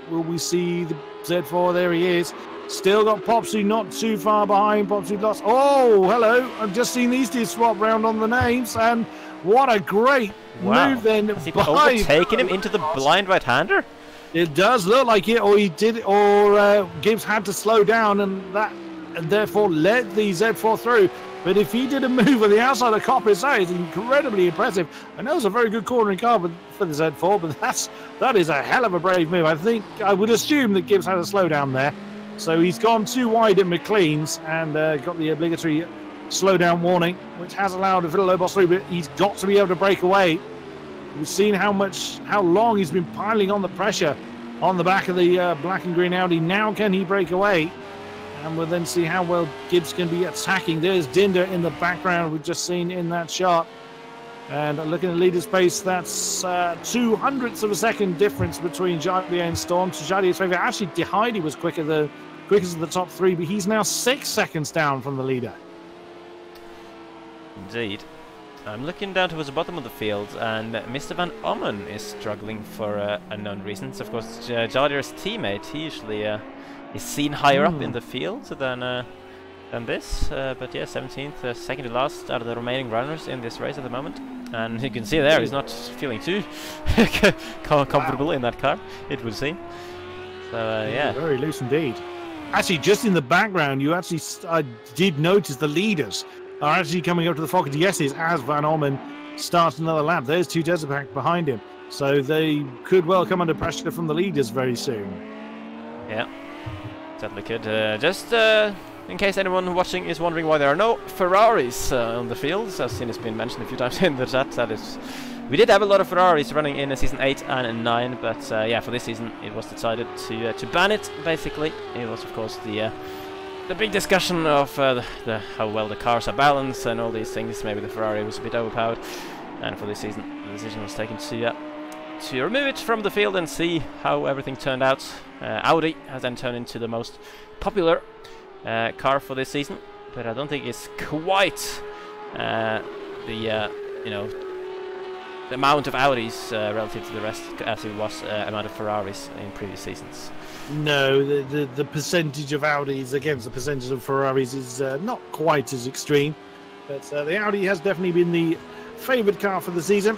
Will we see the Z4? There he is. Still got Popsu not too far behind. Popsu lost. Oh, hello. I've just seen these two swap round on the names, and what a great move then. Has he overtaken him into the blind right-hander? It does look like it, or he did, or Gibbs had to slow down, and therefore let the Z4 through. But if he did a move on the outside of Coppice, that is incredibly impressive. I know it's a very good cornering car for the Z4, but that is a hell of a brave move. I would assume that Gibbs had a slowdown there. So he's gone too wide at McLean's and got the obligatory slowdown warning, which has allowed Villalobos through, but he's got to be able to break away. We've seen how long he's been piling on the pressure on the back of the black and green Audi. Now can he break away? And we'll then see how well Gibbs can be attacking. There's Dinder in the background we've just seen in that shot. And looking at leader's pace, that's 0.02 of a second difference between Jardier and Storm. To Jardier's favour, actually De Heide was quickest of the top three, but he's now 6 seconds down from the leader. Indeed. I'm looking down towards the bottom of the field, and Mr. Van Ommen is struggling for unknown reasons. Of course, Jardier's teammate, he usually is seen higher up in the field than this, but yeah, 17th, second to last out of the remaining runners in this race at the moment. And you can see there, he's not feeling too comfortable in that car, it would seem. So yeah. Very loose indeed. Actually, just in the background, you actually did notice the leaders are actually coming up to the Fokker yeses as Van Ommen starts another lap. There's two Deserpack behind him, so they could well come under pressure from the leaders very soon. Yeah. Certainly could. Just in case anyone watching is wondering why there are no Ferraris on the fields, as it's been mentioned a few times in the chat, that is, we did have a lot of Ferraris running in season 8 and 9, but yeah, for this season it was decided to ban it. Basically, it was of course the big discussion of how well the cars are balanced and all these things. Maybe the Ferrari was a bit overpowered, and for this season the decision was taken to remove it from the field and see how everything turned out. Audi has then turned into the most popular car for this season, but I don't think it's quite the amount of Audis relative to the rest as it was amount of Ferraris in previous seasons. No, the percentage of Audis against the percentage of Ferraris is not quite as extreme, but the Audi has definitely been the favoured car for the season.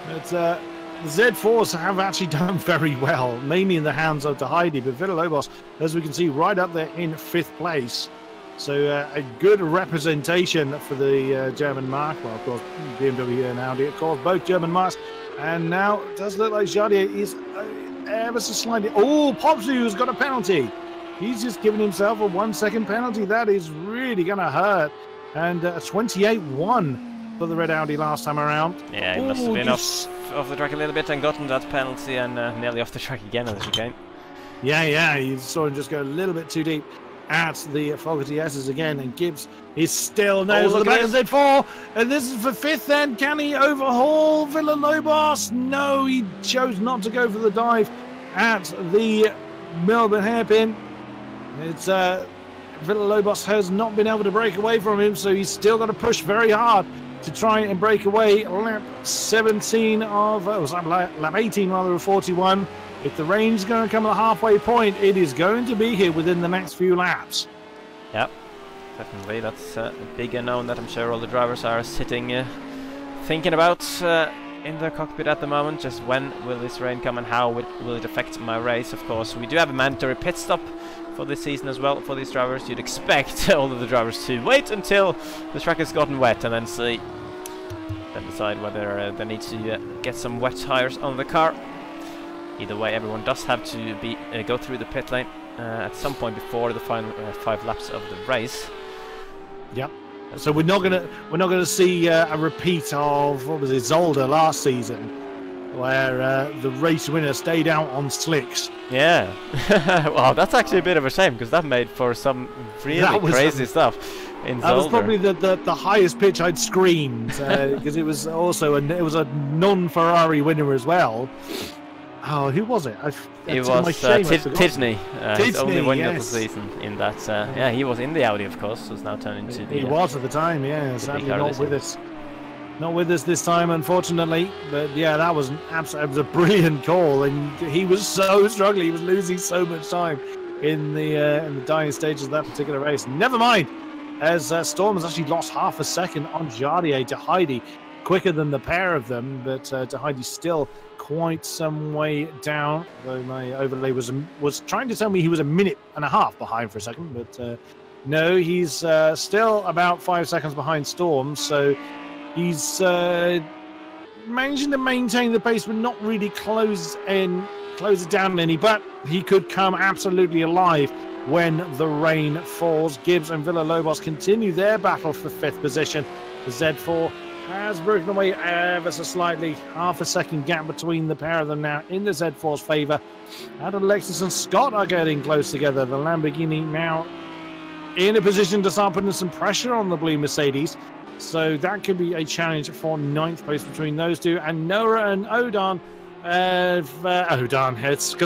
But the Z4s have actually done very well, mainly in the hands of Heidi, but Villalobos, as we can see, right up there in 5th place. So a good representation for the German mark. Well, of course, BMW and Audi, of course, both German marks. And now it does look like Jardier is ever so slightly... Oh, Popsu's got a penalty. He's just given himself a 1-second penalty. That is really going to hurt. And a 28-1 for the red Audi last time around. Yeah, he must have been off the track a little bit and gotten that penalty and nearly off the track again as he came. Yeah, you saw him just go a little bit too deep at the Fogarty S's again, and Gibbs is still nose on the back of Z4, and this is for 5th then. Can he overhaul Villalobos? No, he chose not to go for the dive at the Melbourne hairpin. It's Villalobos has not been able to break away from him, so he's still got to push very hard to try and break away. Lap 17 of, lap 18 rather, of 41. If the rain's going to come at the halfway point, it is going to be here within the next few laps. Yep, definitely. That's a big unknown that I'm sure all the drivers are sitting thinking about in the cockpit at the moment. Just when will this rain come and how will it affect my race? Of course, we do have a mandatory pit stop for this season as well for these drivers. You'd expect all of the drivers to wait until the track has gotten wet and then decide whether they need to get some wet tires on the car. Either way, everyone does have to go through the pit lane at some point before the final 5 laps of the race. Yep. So we're not gonna see a repeat of, what was it, Zolder last season, where the race winner stayed out on slicks. Yeah. Wow, that's actually a bit of a shame, because that made for some really crazy stuff in Zolder. That was probably the highest pitch I'd screamed, because it was also it was a non-Ferrari winner as well. Oh, who was it? It was Tidney. His only win of the season in that. Yeah, he was in the Audi, of course, so it's now turned into the... He was at the time, yeah. Sadly not with us. Not with us this time, unfortunately. But yeah, that was it was a brilliant call, and he was so struggling. He was losing so much time in the dying stages of that particular race. Never mind, as Storm has actually lost half a second on Jardier to Heidi, quicker than the pair of them, but to Heidi still quite some way down, though my overlay was trying to tell me he was 1.5 minutes behind for a second, but no, he's still about 5 seconds behind Storm, so he's managing to maintain the pace but not really close it down any, but he could come absolutely alive when the rain falls. Gibbs and Villalobos continue their battle for 5th position. The Z4 has broken away ever so slightly. Half a second gap between the pair of them now in the Z4's favour. And Alexis and Scott are getting close together. The Lamborghini now in a position to start putting some pressure on the blue Mercedes. So that could be a challenge for 9th place between those two. And Noah and Odon. Because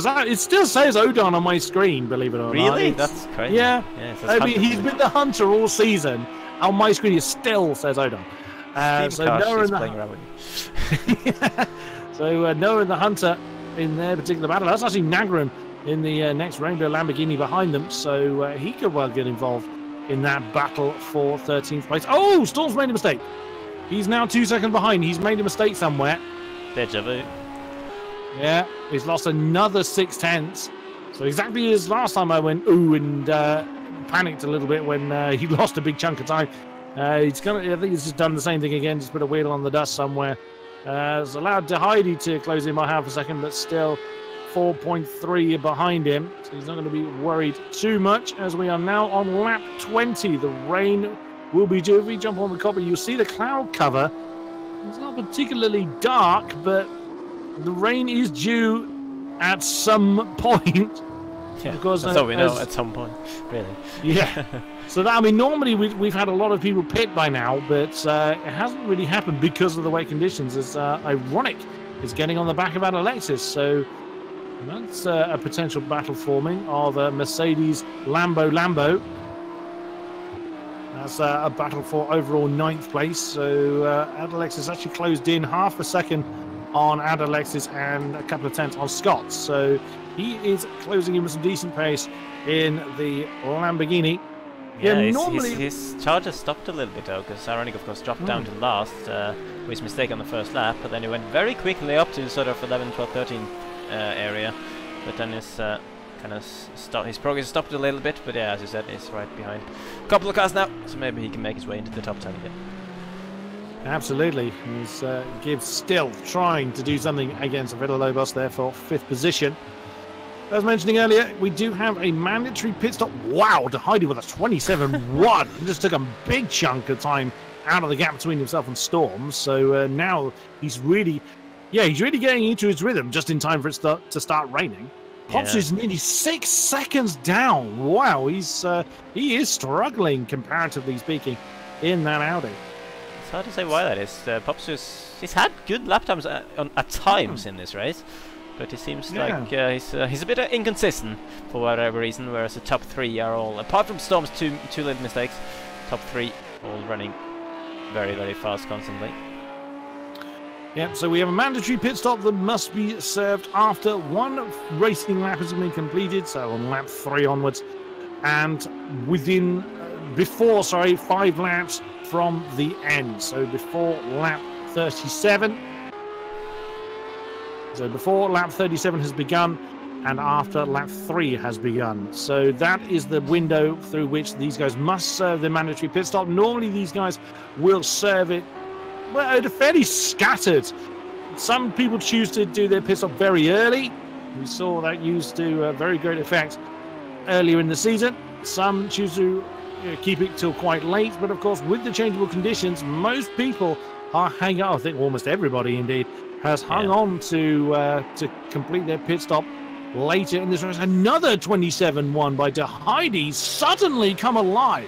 it still says Odon on my screen, believe it or not. Really? That's crazy. Yeah. I mean, he's been the hunter all season. On my screen, it still says Odon. So Noah and Noah and the Hunter in their particular battle. That's actually Nagram in the next Rainbow Lamborghini behind them, so he could well get involved in that battle for 13th place. Oh, Storm's made a mistake. He's now 2 seconds behind. He's made a mistake somewhere. Deja vu. Yeah, he's lost another 6/10. So exactly as last time I went ooh and panicked a little bit when he lost a big chunk of time. I think he's just done the same thing again, just put a wheel on the dust somewhere. It's allowed Heidi to close in by half a second, but still 4.3 behind him. So he's not going to be worried too much, as we are now on lap 20. The rain will be due. If we jump on the copper, you'll see the cloud cover. It's not particularly dark, but the rain is due at some point. Yeah, because that's all we know at some point, really. Yeah. So that, I mean, normally we've had a lot of people pit by now, but it hasn't really happened because of the wet conditions. It's ironic. It's getting on the back of Alexis, so that's a potential battle forming of Mercedes Lambo. That's a battle for overall 9th place. So Alexis actually closed in half a second on Alexis and a couple of tenths on Scott. So he is closing in with some decent pace in the Lamborghini. Yeah, normally his charge has stopped a little bit though, because Ironic of course dropped down to last with his mistake on the first lap, but then he went very quickly up to sort of 11, 12, 13 area, but then his kind of his progress stopped a little bit, but yeah, as you said, he's right behind a couple of cars now, so maybe he can make his way into the top 10 again. Absolutely. He's Gibbs still trying to do something against Villalobos there for 5th position. As mentioning earlier, we do have a mandatory pit stop. Wow, De Heide with a 27.1. He just took a big chunk of time out of the gap between himself and Storm. So now he's really getting into his rhythm just in time for it to start raining. Pops is nearly 6 seconds down. Wow, he is struggling, comparatively speaking, in that Audi. It's hard to say why that is. Pops he's had good lap times at times in this race. But it seems like he's a bit inconsistent for whatever reason, whereas the top 3 are all, apart from Storm's two little mistakes, top 3 all running very, very fast constantly. Yep, so we have a mandatory pit stop that must be served after 1 racing lap has been completed, so on lap 3 onwards, and before 5 laps from the end, so before lap 37. So before lap 37 has begun and after lap 3 has begun. So that is the window through which these guys must serve the mandatory pit stop. Normally these guys will serve it, well, fairly scattered. Some people choose to do their pit stop very early. We saw that used to very great effect earlier in the season. Some choose to keep it till quite late. But of course, with the changeable conditions, most people are hanging out. I think almost everybody indeed has hung on to complete their pit stop later in this race. Another 27.1 by De Heide suddenly come alive.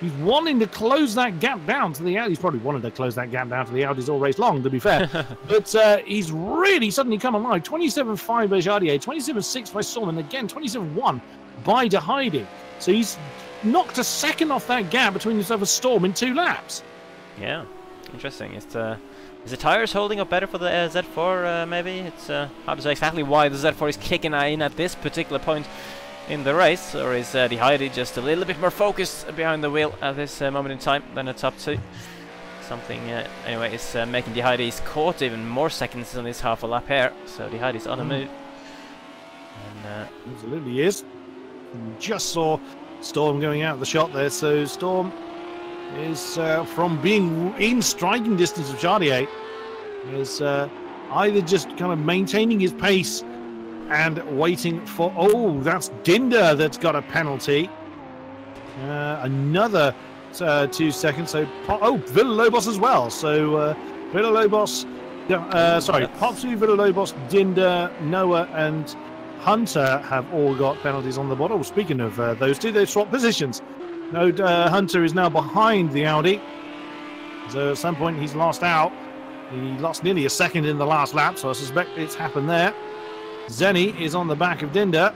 He's wanting to close that gap down to the Audi. He's probably wanted to close that gap down to the Audis all race long, to be fair. But he's really suddenly come alive. 27.5 by Jardier, 27.6 by Storm, and again 27.1 by De Heide. So he's knocked a second off that gap between himself and Storm in 2 laps. Yeah, interesting. Is the tires holding up better for the Z4, maybe? It's hard to say exactly why the Z4 is kicking in at this particular point in the race, or is De Heide just a little bit more focused behind the wheel at this moment in time than the top 2? Something, anyway, is making De Heide's caught even more seconds on this half a lap here, so De Heide's on a move. And, absolutely is. We just saw Storm going out of the shot there, so Storm is from being in striking distance of Jardier, is either just kind of maintaining his pace and waiting for, oh, that's Dinder that's got a penalty, another 2 seconds, so Villalobos as well, so Villalobos, Popsu, Villalobos, Dinder, Noah and Hunter have all got penalties on the board. Oh, speaking of those two, they've swapped positions. No, Hunter is now behind the Audi. So at some point he's lost out. He lost nearly a second in the last lap, so I suspect it's happened there. Zenny is on the back of Dinder.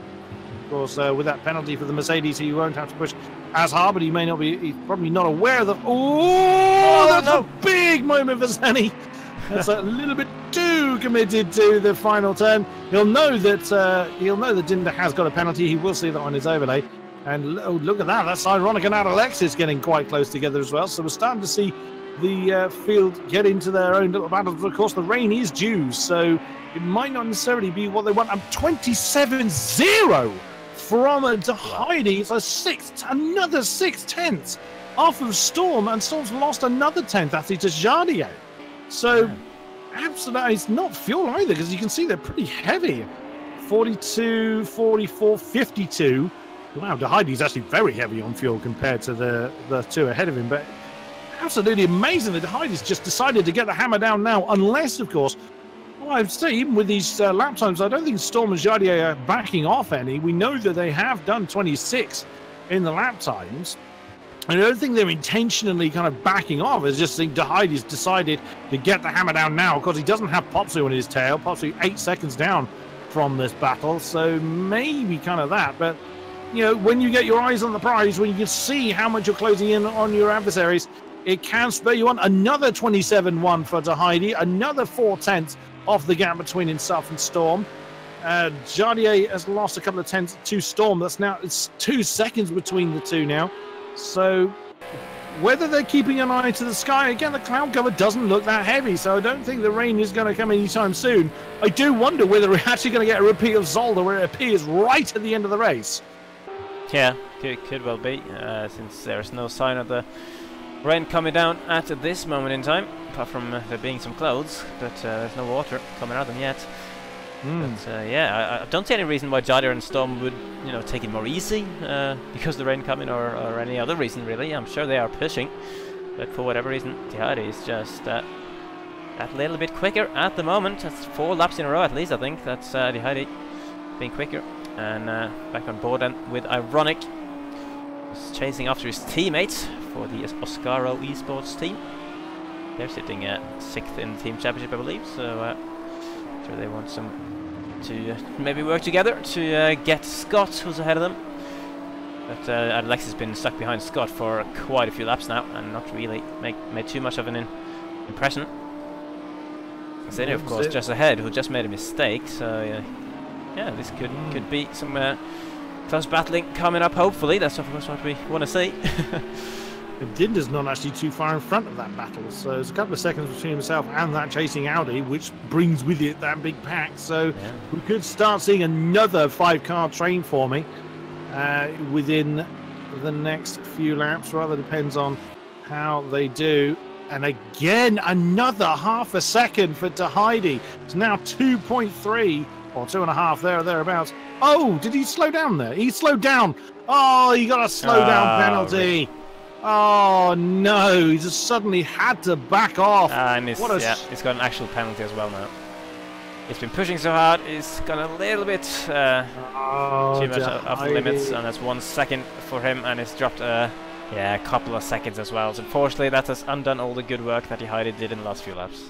Of course, with that penalty for the Mercedes, he won't have to push as hard, but he may not be, he's probably not aware of the... Oh, that's a big moment for Zenny. That's a little bit too committed to the final turn. He'll know that Dinder has got a penalty. He will see that on his overlay. And oh, look at that. That's Ironic and Alexis getting quite close together as well. So we're starting to see the field get into their own little battles. But of course, the rain is due, so it might not necessarily be what they want. And 27-0 from De Heide. It's another 6 tenths off of Storm, and Storm's lost another 10th actually to Jardier. So absolutely, it's not fuel either, because you can see they're pretty heavy. 42, 44, 52. Wow, De Heide is actually very heavy on fuel compared to the 2 ahead of him. But absolutely amazing that De Heide's just decided to get the hammer down now, unless, of course, well, I'd say even with these lap times, I don't think Storm and Jardier are backing off any. We know that they have done 26 in the lap times. I don't think they're intentionally kind of backing off. I just think De Heide's decided to get the hammer down now, because he doesn't have Popsu on his tail. Popsu 8 seconds down from this battle, so maybe kind of that. But, you know, when you get your eyes on the prize, when you can see how much you're closing in on your adversaries, it can spur you on. Another 27-1 for De Heide, another 4 tenths off the gap between himself and Storm. Jardier has lost a couple of tenths to Storm. It's 2 seconds between the two now. So whether they're keeping an eye to the sky, again, the cloud cover doesn't look that heavy, so I don't think the rain is going to come anytime soon. I do wonder whether we're actually going to get a repeat of Zolder where it appears right at the end of the race. Yeah, could well be, since there's no sign of the rain coming down at this moment in time, apart from there being some clouds, but there's no water coming out of them yet. But yeah, I don't see any reason why Jada and Storm would, you know, take it more easy because the rain coming, or any other reason really. I'm sure they are pushing, but for whatever reason, Tihadi is just that little bit quicker at the moment. That's 4 laps in a row at least, I think. That's Tihadi being quicker, and back on board then with Ironic, who's chasing after his teammates for the Oscaro Esports team. They're sitting 6th in the team championship, I believe, so sure they want to maybe work together to get Scott, who's ahead of them. But Alex has been stuck behind Scott for quite a few laps now, and not really made too much of an impression. Zeni, of course, just ahead, who just made a mistake, so yeah, this could be some close battling coming up, hopefully. That's of course what we want to see. Dinder's not actually too far in front of that battle, so there's a couple of seconds between himself and that chasing Audi, which brings with it that big pack. So we could start seeing another 5-car train forming within the next few laps. Rather depends on how they do. And again, another half a second for Tahidi. It's now 2.3 or 2.5 there or thereabouts. Oh, did he slow down there? He slowed down. Oh, he got a slow down penalty. Really? Oh no, he just suddenly had to back off. And he's got an actual penalty as well now. He's been pushing so hard, he's got a little bit too much off the limits, and that's 1 second for him, and it's dropped a couple of seconds as well. So unfortunately, that has undone all the good work that Tahidi did in the last few laps.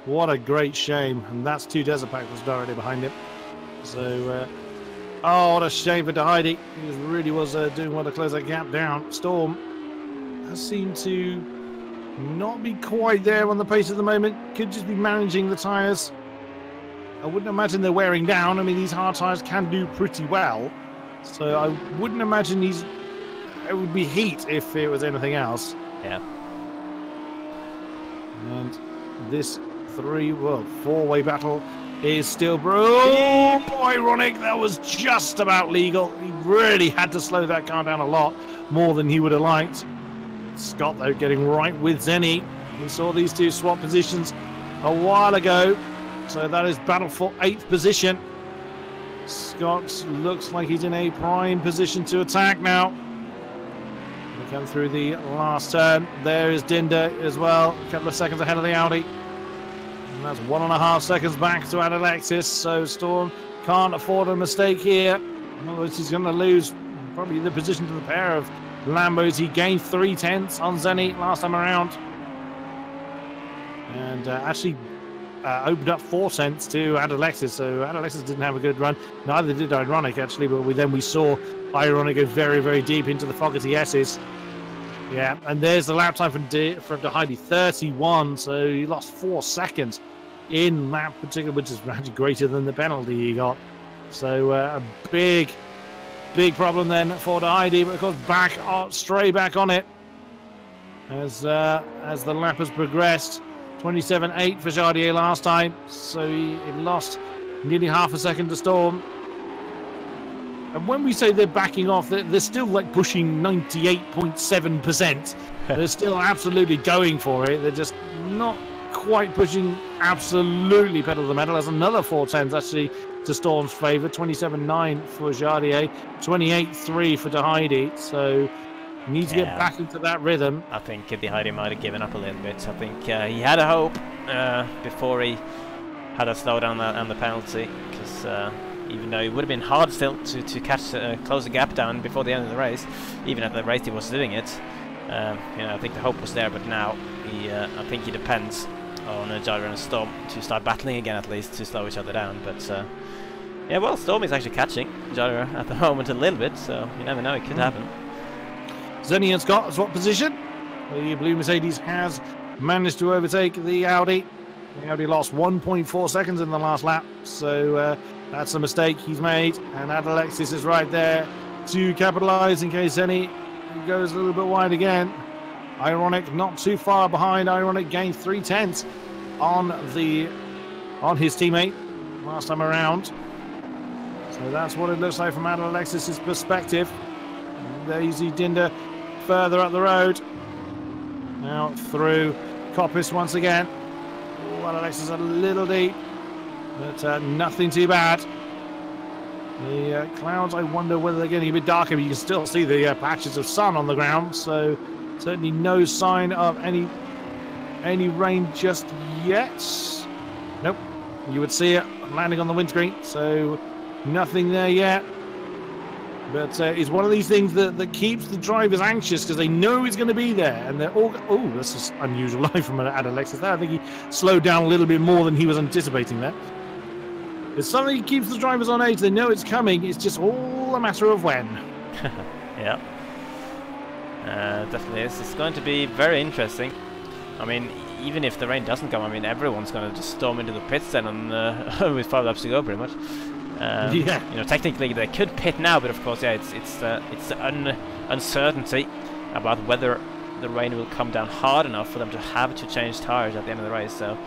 What a great shame, and that's 2 Desert Pack was directly behind him. So, oh, what a shame for Tahidi. He really was doing well to close that gap down. Storm has seemed to not be quite there on the pace at the moment. Could just be managing the tyres. I wouldn't imagine they're wearing down. I mean, these hard tyres can do pretty well, so I wouldn't imagine it would be heat if it was anything else. Yeah. And this 4-way battle is still oh, ironic. That was just about legal. He really had to slow that car down a lot more than he would have liked. Scott, though, getting right with Zeni. We saw these two swap positions a while ago, so that is battle for 8th position. Scott looks like he's in a prime position to attack now. We come through the last turn. There is Dinder as well, a couple of seconds ahead of the Audi. And that's 1.5 seconds back to Alexis, so Storm can't afford a mistake here. Otherwise he's going to lose probably the position to the pair of Lambos. He gained 3/10 on Zeni last time around, and actually opened up 4/10 to Adalexis. So Adalexis didn't have a good run. Neither did Ironic actually, but then we saw Ironic go very, very deep into the Fogarty S's. Yeah, and there's the lap time from Tahidi, 31. So he lost 4 seconds in lap particular, which is actually greater than the penalty he got. So a big problem then for Tahidi, but of course straight back on it as the lap has progressed. 27.8 for Jardier last time, so he lost nearly half a second to Storm. And when we say they're backing off, they're still like pushing 98.7%. They're still absolutely going for it. They're just not quite pushing absolutely pedal to the metal. There's another 4/10s actually to Storm's favour. 27.9 for Jardier, 28.3 for Tahidi. So need to get back into that rhythm. I think Tahidi might have given up a little bit. I think he had a hope before he had a slowdown on the penalty, because even though it would have been hard still to close the gap down before the end of the race, even at the race he was doing it. I think the hope was there, but now I think he depends on Jada and Storm to start battling again, at least to slow each other down. But yeah, well, Storm is actually catching Jada at the moment a little bit, so you never know, it could happen. Zeni and Scott, swap position. The blue Mercedes has managed to overtake the Audi. The Audi lost 1.4 seconds in the last lap, so that's a mistake he's made. And Adalexis is right there to capitalise in case Zeni goes a little bit wide again. Ironic not too far behind. Ironic gained 3/10 on his teammate last time around. So that's what it looks like from Alexis's perspective. There you see Dinder further up the road. Now through Coppice once again. Well, Alexis a little deep, but nothing too bad. The clouds, I wonder whether they're getting a bit darker, but you can still see the patches of sun on the ground, so certainly no sign of any rain just yet. Nope, you would see it landing on the windscreen, so nothing there yet. But it's one of these things that keeps the drivers anxious because they know it's going to be there, and they're all. Oh, that's just unusual line from Alexis there. I think he slowed down a little bit more than he was anticipating there. It's something that keeps the drivers on edge. They know it's coming. It's just all a matter of when. Yeah, definitely is. It's going to be very interesting. I mean, even if the rain doesn't come, I mean, everyone's going to just storm into the pits then, with 5 laps to go, pretty much. Yeah. You know, technically they could pit now, but of course, yeah, it's the uncertainty about whether the rain will come down hard enough for them to have to change tires at the end of the race. So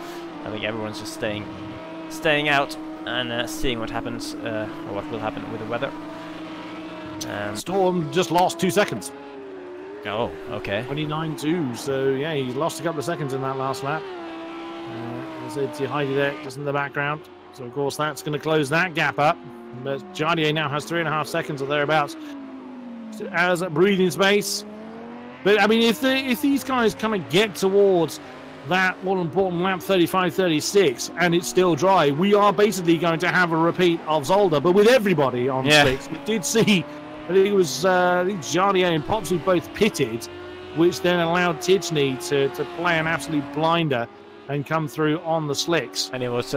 I think everyone's just staying out and seeing what happens, or what will happen with the weather. Storm just lost 2 seconds. Oh, okay. 29.2. So yeah, he lost a couple of seconds in that last lap. As it's Heidi there, just in the background. So of course that's going to close that gap up. But Jardier now has 3.5 seconds or thereabouts as a breathing space. But I mean, if these guys kind of get towards that all-important lap 35-36 and it's still dry, we are basically going to have a repeat of Zolder, but with everybody on slicks. We did see, I think it was Jardier and Pops who both pitted, which then allowed Tidgney to play an absolute blinder and come through on the slicks. And it was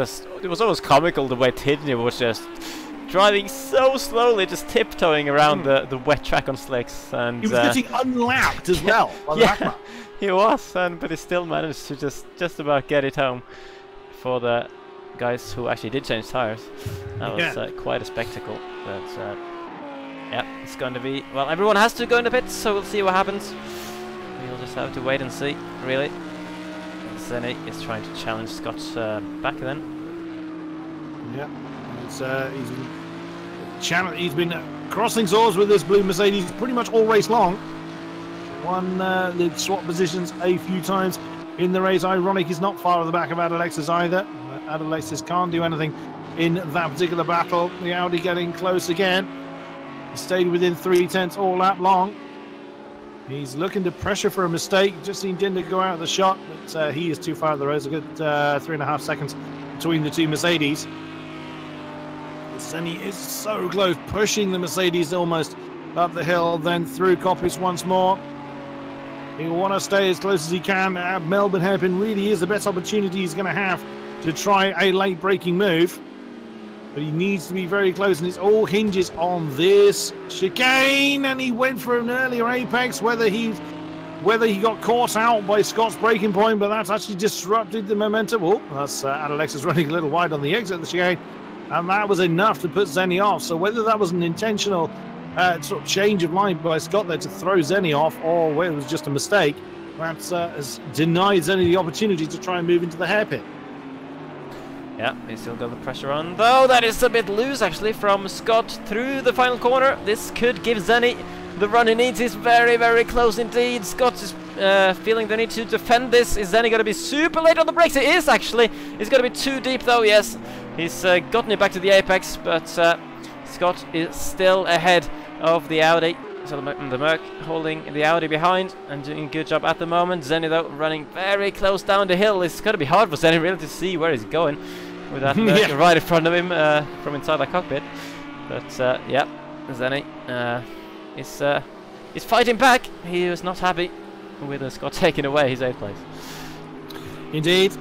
almost comical the way Tidgney was just driving so slowly, just tiptoeing around the wet track on slicks. And he was getting unlapped as well. Yeah, he was, but he still managed to just about get it home for the guys who actually did change tires. That was quite a spectacle. But yeah, it's going to be, well, everyone has to go in the pits, so we'll see what happens. We'll just have to wait and see, really. Zenny is trying to challenge Scott's back then. Yeah, he's been crossing swords with this blue Mercedes pretty much all race long. Won the swap positions a few times in the race. Ironic is not far at the back of Adalexis either. Adalexis can't do anything in that particular battle. The Audi getting close again. He stayed within 3/10 all lap long. He's looking to pressure for a mistake. Just seen Dinder go out of the shot, but he is too far at the road. A good 3.5 seconds between the two Mercedes. Zenny is so close, pushing the Mercedes almost up the hill, then through Coppice once more. He'll want to stay as close as he can. Melbourne hairpin really is the best opportunity he's going to have to try a late braking move. But he needs to be very close, and it all hinges on this chicane. And he went for an earlier apex, whether he got caught out by Scott's braking point, but that's actually disrupted the momentum. Oh, that's Adalexis running a little wide on the exit of the chicane, and that was enough to put Zenny off. So whether that was an intentional sort of change of line by Scott there to throw Zenny off, or whether it was just a mistake, that has denied Zenny the opportunity to try and move into the hairpin. Yeah, he's still got the pressure on, though that is a bit loose actually from Scott through the final corner. This could give Zenny the run he needs. He's very, very close indeed. Scott is feeling the need to defend this. Is Zenny going to be super late on the brakes? It is actually. He's going to be too deep though, yes. He's gotten it back to the apex, but Scott is still ahead of the Audi. So the Merc holding the Audi behind and doing a good job at the moment. Zenny though running very close down the hill. It's going to be hard for Zenny really to see where he's going with that Merc right in front of him from inside the cockpit. But yeah, Zenny is fighting back. He was not happy with Scott taking away his 8th place. Indeed,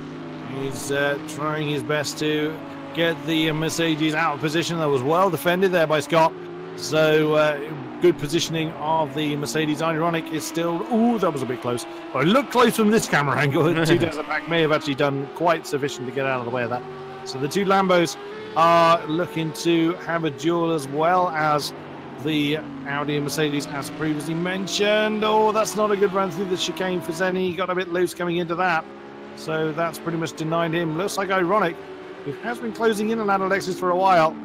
he's trying his best to get the Mercedes out of position. That was well defended there by Scott. So good positioning of the Mercedes. Ironic is still... Ooh, that was a bit close. Well, it looked close from this camera angle. The two Desert Pack may have actually done quite sufficient to get out of the way of that. So the two Lambos are looking to have a duel, as well as the Audi and Mercedes, as previously mentioned. Oh, that's not a good run through the chicane for Zenny. He got a bit loose coming into that. So that's pretty much denied him. Looks like ironic. He has been closing in on Alexis for a while.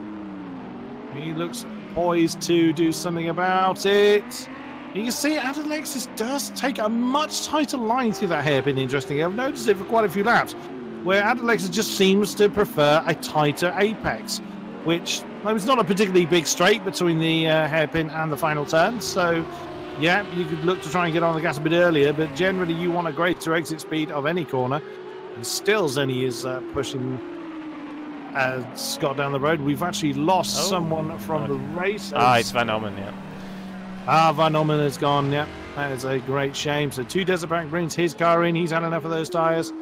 He looks poised to do something about it. You can see Alexis does take a much tighter line through that hairpin, interestingly. I've noticed it for quite a few laps, where Alexis just seems to prefer a tighter apex, which, well, it's not a particularly big straight between the hairpin and the final turn. So, yeah, you could look to try and get on the gas a bit earlier, but generally you want a greater exit speed of any corner. And still Zenny is pushing Scott down the road. We've actually lost someone from the race. It's Van Ommen, yeah. Van Ommen has gone, yeah. That is a great shame. So 2 Desert Bank brings his car in. He's had enough of those tyres.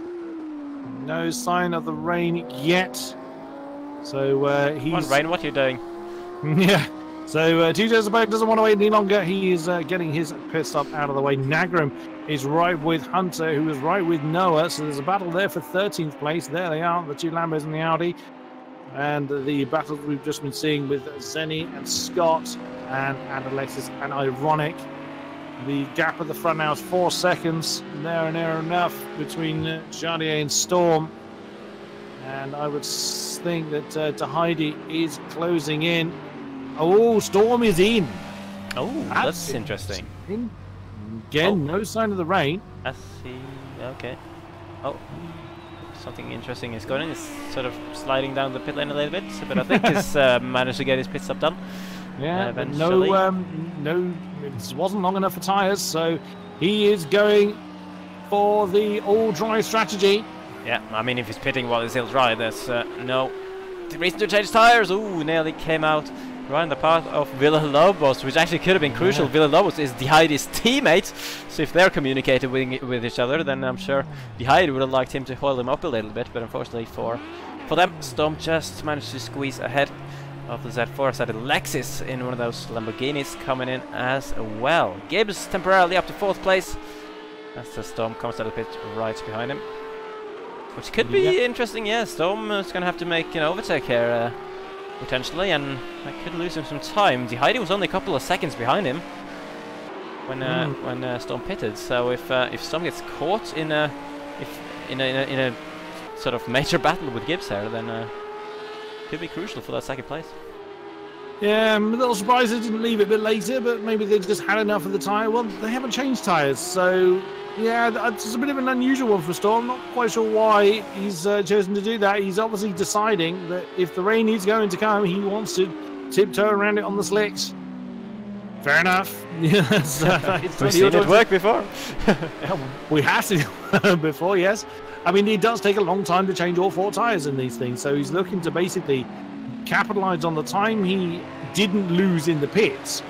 No sign of the rain yet. So he's... Come on, Rain, what are you doing? Yeah. So 2 Desert Bank doesn't want to wait any longer. He is getting his pit stop out of the way. Nagram is right with Hunter, who is right with Noah. So there's a battle there for 13th place. There they are, the 2 Lambos and the Audi. And the battles we've just been seeing with Zenny and Scott and Alexis and Ironic. The gap at the front now is 4 seconds. There enough between Jardier and Storm. And I would think that Tahidi is closing in. Oh, Storm is in. Oh, that's interesting. Again, no sign of the rain. I see. Okay. Oh. Something interesting is going on. He's sort of sliding down the pit lane a little bit, but I think he's managed to get his pit stop done. Yeah, but no, it wasn't long enough for tyres, so he is going for the all-dry strategy. Yeah, I mean, if he's pitting while he's still dry, there's no reason to change tyres. Ooh, nearly came out right in the path of Villalobos, which actually could have been crucial. Villalobos is Tahiti's teammate, so if they're communicating with each other, then I'm sure Tahiti would have liked him to hoil him up a little bit, but unfortunately for them, Storm just managed to squeeze ahead of the Z4. So Lexus in one of those Lamborghinis coming in as well. Gibbs temporarily up to 4th place as the Storm comes out of the pit right behind him, which could be interesting. Yeah, Storm is going to have to make an overtake here potentially, and I could lose him some time. Tahiti was only a couple of seconds behind him when Storm pitted. So if Storm gets caught in a sort of major battle with Gibbs here, then could be crucial for that 2nd place. Yeah, I'm a little surprised they didn't leave it a bit later, but maybe they just had enough of the tyre. Well, they haven't changed tyres, so yeah, it's a bit of an unusual one for Storm. Not quite sure why he's chosen to do that. He's obviously deciding that if the rain is going to come, he wants to tiptoe around it on the slicks. Fair enough. Yes, we've seen it work before. We have seen it before, yes. I mean, it does take a long time to change all 4 tyres in these things, so he's looking to basically capitalise on the time he didn't lose in the pits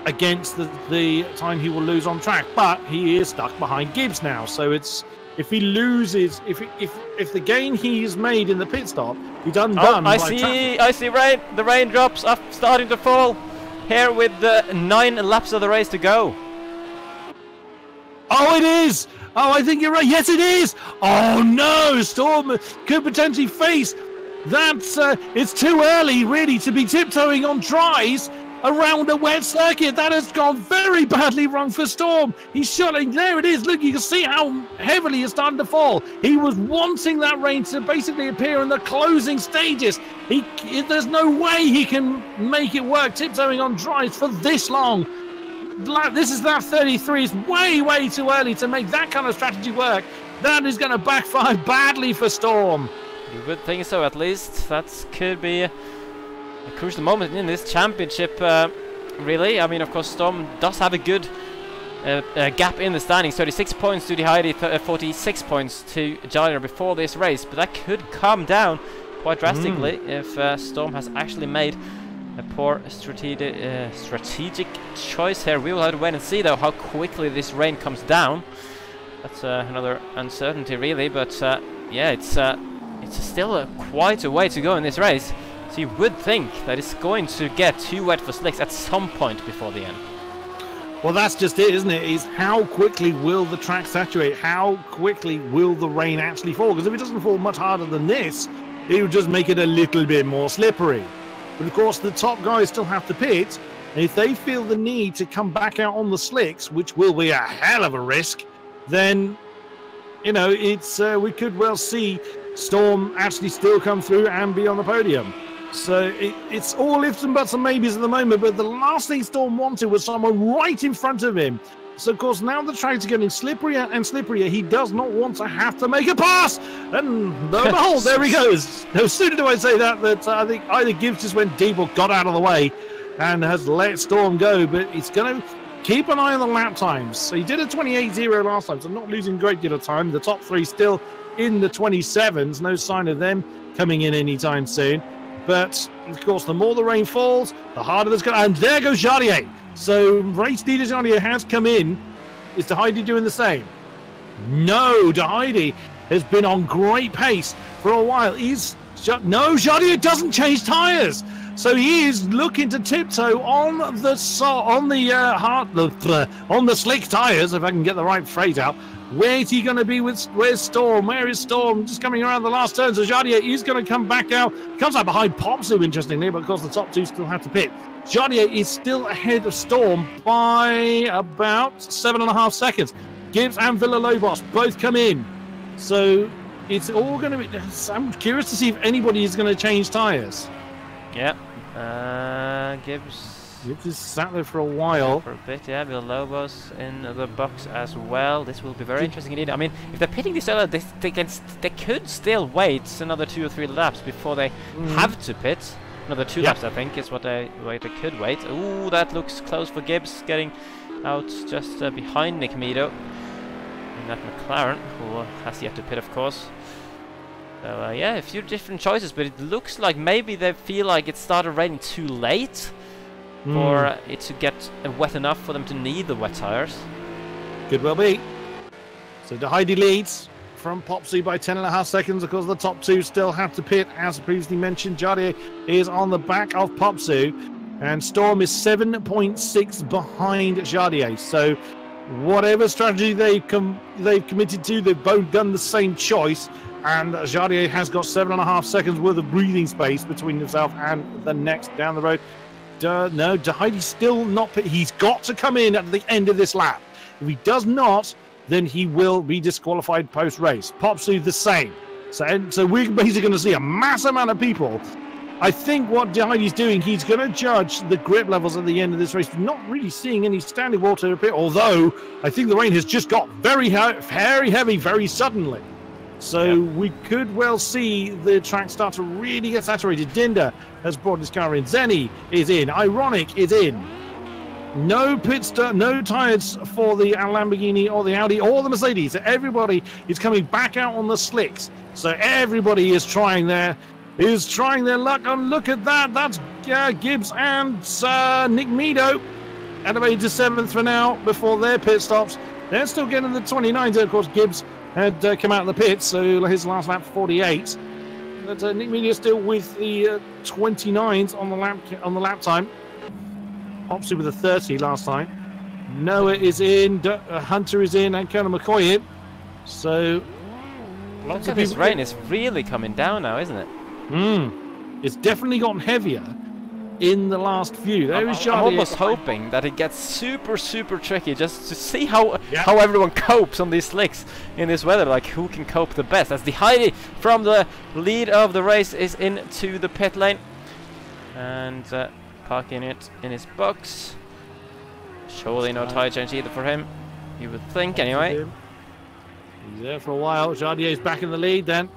against the time he will lose on track. But he is stuck behind Gibbs now, so it's if he loses, if the gain he's made in the pit stop, he's undone. I see rain. The raindrops are starting to fall here with 9 laps of the race to go. Oh, it is. Oh, I think you're right. Yes, it is. Oh no, Storm could potentially face that. It's too early, really, to be tiptoeing on dries around a wet circuit. That has gone very badly wrong for Storm. He's shutting. There it is. Look, you can see how heavily it's starting to fall. He was wanting that rain to basically appear in the closing stages. There's no way he can make it work tiptoeing on dries for this long. This is lap 33. It's way too early to make that kind of strategy work. That is going to backfire badly for Storm. You would think so, at least. That could be a crucial moment in this championship, really. I mean, of course, Storm does have a good gap in the standings. 36 points to Tahiti, 46 points to Jardier before this race. But that could come down quite drastically if Storm has actually made a poor strategic choice here. We will have to wait and see, though, how quickly this rain comes down. That's another uncertainty, really. But yeah, it's still quite a way to go in this race. So you would think that it's going to get too wet for slicks at some point before the end. Well, that's just it, isn't it? Is how quickly will the track saturate? How quickly will the rain actually fall? Because if it doesn't fall much harder than this, it would just make it a little bit more slippery. But of course, the top guys still have to pit, If they feel the need to come back out on the slicks, which will be a hell of a risk, then, you know, it's we could well see Storm actually still come through and be on the podium. So it's all ifs and buts and maybes at the moment, but the last thing Storm wanted was someone right in front of him. So, of course, now the tracks are getting slipperier and slipperier. He does not want to have to make a pass. And lo and behold, there he goes. No sooner do I say that, I think either Gibbs just went deep or got out of the way and has let Storm go. But it's going to keep an eye on the lap times. So he did a 28.0 last time, so not losing a great deal of time. The top three still in the 27s. No sign of them coming in anytime soon. But, of course, the more the rain falls, the harder it's going to... And there goes Jardier. So race leader Jardier has come in. Is De Heide doing the same? No, De Heide has been on great pace for a while. No, Jardier doesn't change tyres. So he is looking to tiptoe on the slick tyres, if I can get the right phrase out. Where is he going to be where's Storm? Where is Storm? Just coming around the last turn. So Jardier is going to come back out. Comes out behind Popsu, interestingly, but of course the top two still have to pit. Jardier is still ahead of Storm by about 7.5 seconds. Gibbs and Villalobos both come in. So it's all going to be... I'm curious to see if anybody is going to change tyres. Yeah. Gibbs is sat there for a while. For a bit, yeah. Villalobos in the box as well. This will be very interesting indeed. I mean, if they're pitting this early, they could still wait another 2 or 3 laps before they have to pit. Another 2 laps, I think, is what they could wait. Ooh, that looks close for Gibbs, getting out just behind Nick Meadow. And that McLaren, who has yet to pit, of course. So, yeah, a few different choices, but it looks like maybe they feel like it started raining too late for it to get wet enough for them to need the wet tyres. Could well be. So De Heide leads from Popsu by 10.5 seconds. Of course, the top two still have to pit, as previously mentioned. Jardier is on the back of Popsu, and Storm is 7.6 behind Jardier. So, whatever strategy they've committed to, they've both done the same choice, and Jardier has got 7.5 seconds worth of breathing space between himself and the next down the road. No, De Heide's still not pit. He's got to come in at the end of this lap. If he does not, then he will be disqualified post-race. Popsu the same. So we're basically going to see a mass amount of people. I think what De Heide's doing, he's going to judge the grip levels at the end of this race. Not really seeing any standing water appear, although I think the rain has just got very heavy very suddenly. So we could well see the track start to really get saturated. Dinder has brought his car in. Zenny is in. Ironic is in. No pit stop, no tyres for the Lamborghini or the Audi or the Mercedes. Everybody is coming back out on the slicks. So everybody is trying their luck. And look at that. That's Gibbs and Nick Meadow elevated to 7th for now before their pit stops. They're still getting the 29s. Of course, Gibbs had come out of the pit, so his last lap 48. But Nick Meadow still with the 29s on the lap time. Popsu with a 30 last time. Noah is in, Hunter is in, and Colonel McCoy in. So, lots of this rain is really coming down now, isn't it? It's definitely gotten heavier in the last few. I'm almost hoping that it gets super tricky just to see how everyone copes on these slicks in this weather. Like, who can cope the best? As De Heide from the lead of the race is into the pit lane and parking it in his box. Surely no tyre change either for him, you would think, anyway. He's there for a while. Jardier's back in the lead then.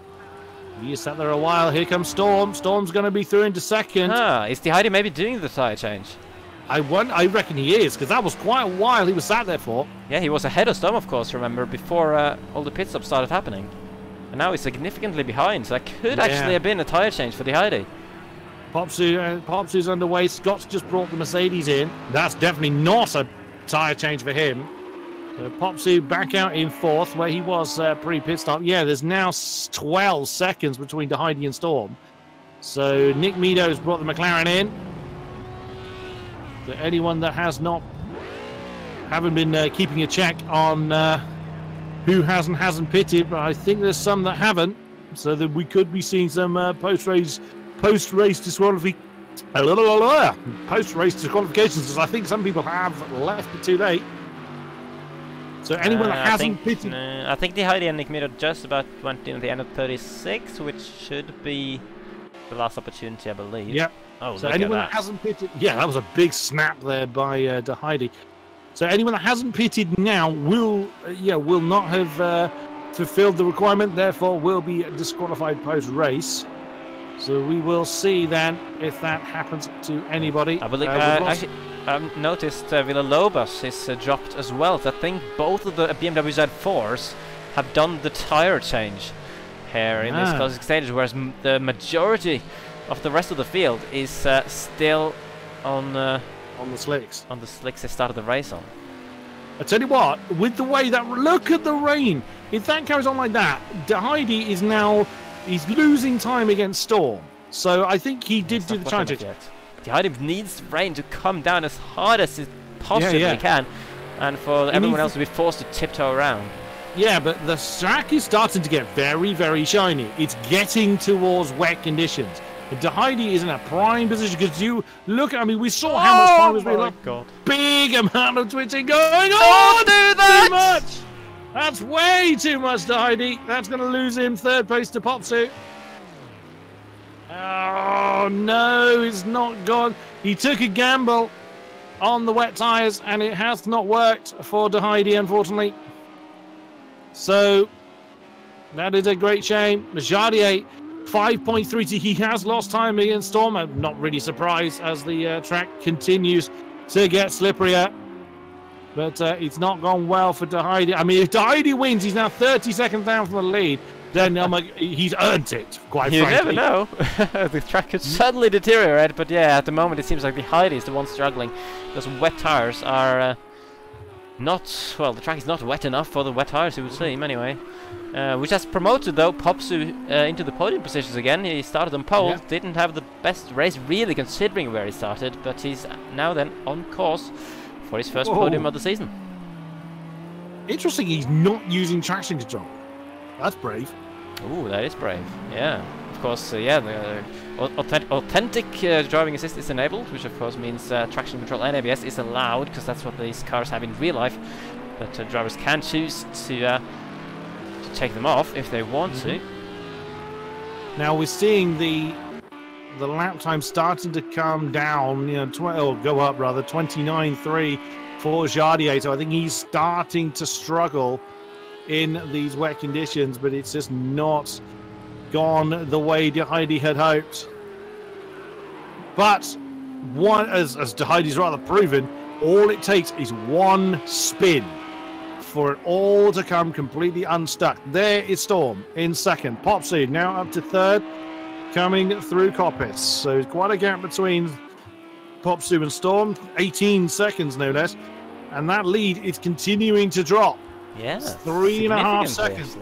He sat there a while. Here comes Storm. Storm's going to be through into second. Is De Heide maybe doing the tyre change? I reckon he is, because that was quite a while he was sat there for. Yeah, he was ahead of Storm, of course, remember, before all the pit stops started happening. And now he's significantly behind, so that could actually have been a tyre change for De Heide. Popsu's underway. Scott's just brought the Mercedes in. That's definitely not a tyre change for him. So Popsu back out in 4th, where he was pre-pit stop. Yeah, there's now 12 seconds between De Heide and Storm. So Nick Meadows brought the McLaren in. So anyone that haven't been keeping a check on who hasn't pitted, but I think there's some that haven't. So that we could be seeing some post-race Post-race disqualifications, because I think some people have left it too late. So anyone that hasn't pitted... I think the Heidi and Nick Miro just about went in at the end of 36, which should be the last opportunity, I believe. Yep. Oh, so anyone that hasn't pitted... Yeah, that was a big snap there by De Heidi. So anyone that hasn't pitted now will not have fulfilled the requirement, therefore will be disqualified post-race. So we will see then if that happens to anybody. I believe actually, I've noticed Villalobos is dropped as well. So I think both of the BMW Z4s have done the tire change here in this classic stage, whereas the majority of the rest of the field is still on the slicks. On the slicks they started the race on. I tell you what, with the way that, look at the rain. If that carries on like that, De Heidi is now. He's losing time against Storm, so I think he did do the challenge. De Heidi needs rain to come down as hard as it possibly can, and for everyone else to be forced to tiptoe around. Yeah, but the track is starting to get very, very shiny. It's getting towards wet conditions. De Heidi is in a prime position because you look. I mean, we saw how much time was being lost. Big amount of twitching going on. Don't do that! Too much. That's way too much, De Heidi. That's going to lose him third place to Popsu. Oh, no, it's not gone. He took a gamble on the wet tyres, and it has not worked for De Heidi, unfortunately. So, that is a great shame. Jardier, 5.32. He has lost time against Storm. I'm not really surprised as the track continues to get slipperier. But it's not gone well for De Heidi. I mean, if De Heidi wins, he's now 30 seconds down from the lead. Then he's earned it, quite frankly. You never know. The track could suddenly deteriorate. But yeah, at the moment, it seems like De Heidi is the one struggling. Those wet tires are not... Well, the track is not wet enough for the wet tires, it would seem, anyway. Which has promoted, though, Popsu into the podium positions again. He started on pole. Yeah. Didn't have the best race, really, considering where he started. But he's now then on course for his first podium of the season. Interesting, he's not using traction control. That's brave. Ooh, that is brave. Yeah, of course. Yeah, the authentic driving assist is enabled, which of course means traction control and ABS is allowed, because that's what these cars have in real life. But drivers can choose to take them off if they want to. Now we're seeing the lap time starting to come down, go up rather, 29.3 for Jardier. So I think he's starting to struggle in these wet conditions, but it's just not gone the way De Heidi had hoped. But as De Heidi's rather proven, all it takes is one spin for it all to come completely unstuck. There is Storm in second. Popsu now up to third, coming through Coppice. So quite a gap between Popsu and Storm, 18 seconds no less. And that lead is continuing to drop. Yeah, 3.5 seconds.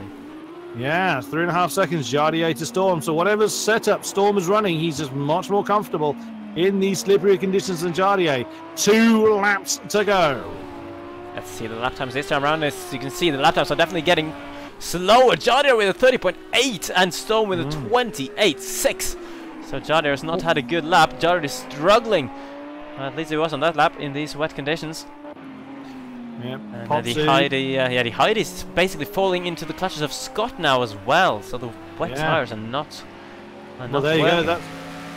Yeah, 3.5 seconds, Jardier to Storm. So whatever setup Storm is running, he's just much more comfortable in these slippery conditions than Jardier. 2 laps to go. Let's see the lap times this time around. As you can see, the lap times are definitely getting slower. Jardier with a 30.8 and Storm with a 28.6. So Jardier has not had a good lap. Jardier is struggling. At least he was on that lap in these wet conditions. Yep. And De Heidi is basically falling into the clutches of Scott now as well. So the wet tires are not. Well, there you go.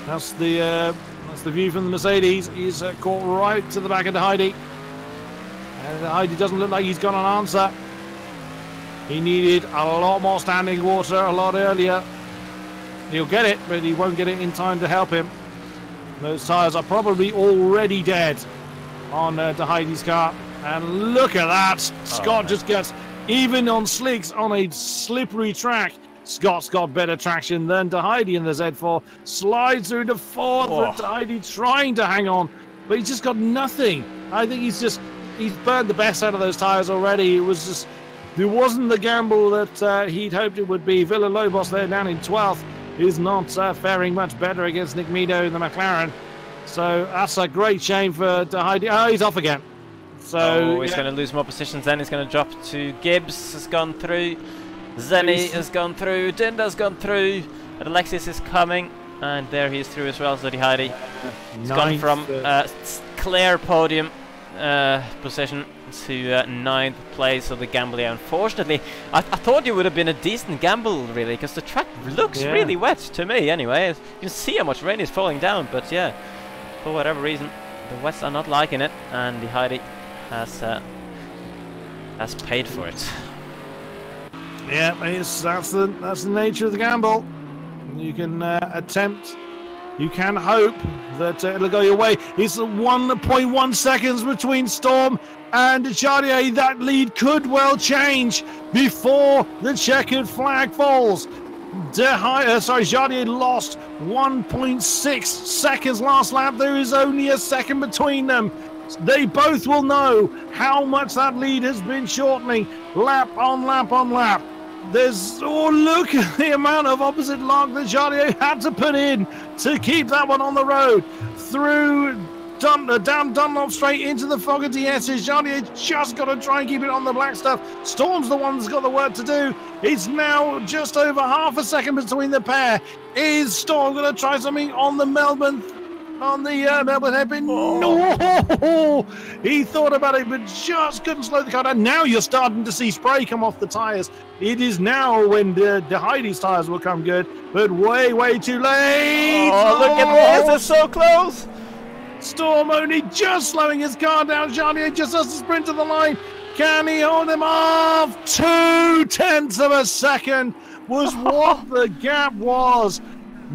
That's the view from the Mercedes. He's caught right to the back of De Heidi. And De Heidi doesn't look like he's got an answer. He needed a lot more standing water a lot earlier. He'll get it, but he won't get it in time to help him. Those tires are probably already dead on De Heidi's car. And look at that. Scott just gets, even on slicks, on a slippery track, Scott's got better traction than De Heidi in the Z4. Slides through to fourth. De Heidi trying to hang on, but he's just got nothing. I think he's burned the best out of those tires already. It wasn't the gamble that he'd hoped it would be. Villalobos there down in 12th is not faring much better against Nick Mido in the McLaren. So that's a great shame for De Heidi. Oh, he's off again. So he's going to lose more positions then. He's going to drop to Gibbs, has gone through. Zenny has gone through. Dinda's gone through. And Alexis is coming. and there he is through as well. So the Heidi, he's gone Ninth, from clear podium position to 9th place. So the gamble, yeah, unfortunately, I thought it would have been a decent gamble, really, because the track looks really wet to me. Anyway, you can see how much rain is falling down, but yeah, for whatever reason, the Wets are not liking it, and the Heidi has paid for it. Yeah, that's the nature of the gamble. You can attempt, you can hope that it'll go your way. It's 1.1 seconds between Storm and Jardier. That lead could well change before the checkered flag falls. Jardier lost 1.6 seconds last lap. There is only a second between them. They both will know how much that lead has been shortening, lap on lap on lap. Look at the amount of opposite lock that Jardier had to put in to keep that one on the road. Through down Dunlop straight into the Fogarty S's. Jardier just got to try and keep it on the black stuff. Storm's the one that's got the work to do. It's now just over half a second between the pair. Is Storm going to try something on the Melbourne hairpin? No! He thought about it, but just couldn't slow the car down. Now you're starting to see spray come off the tyres. It is now when the Heidi's tyres will come good, but way, way too late. Oh, look at this, it's so close. Storm only just slowing his car down. Jardier just has to sprint to the line. Can he hold him off? 0.2 of a second was what the gap was.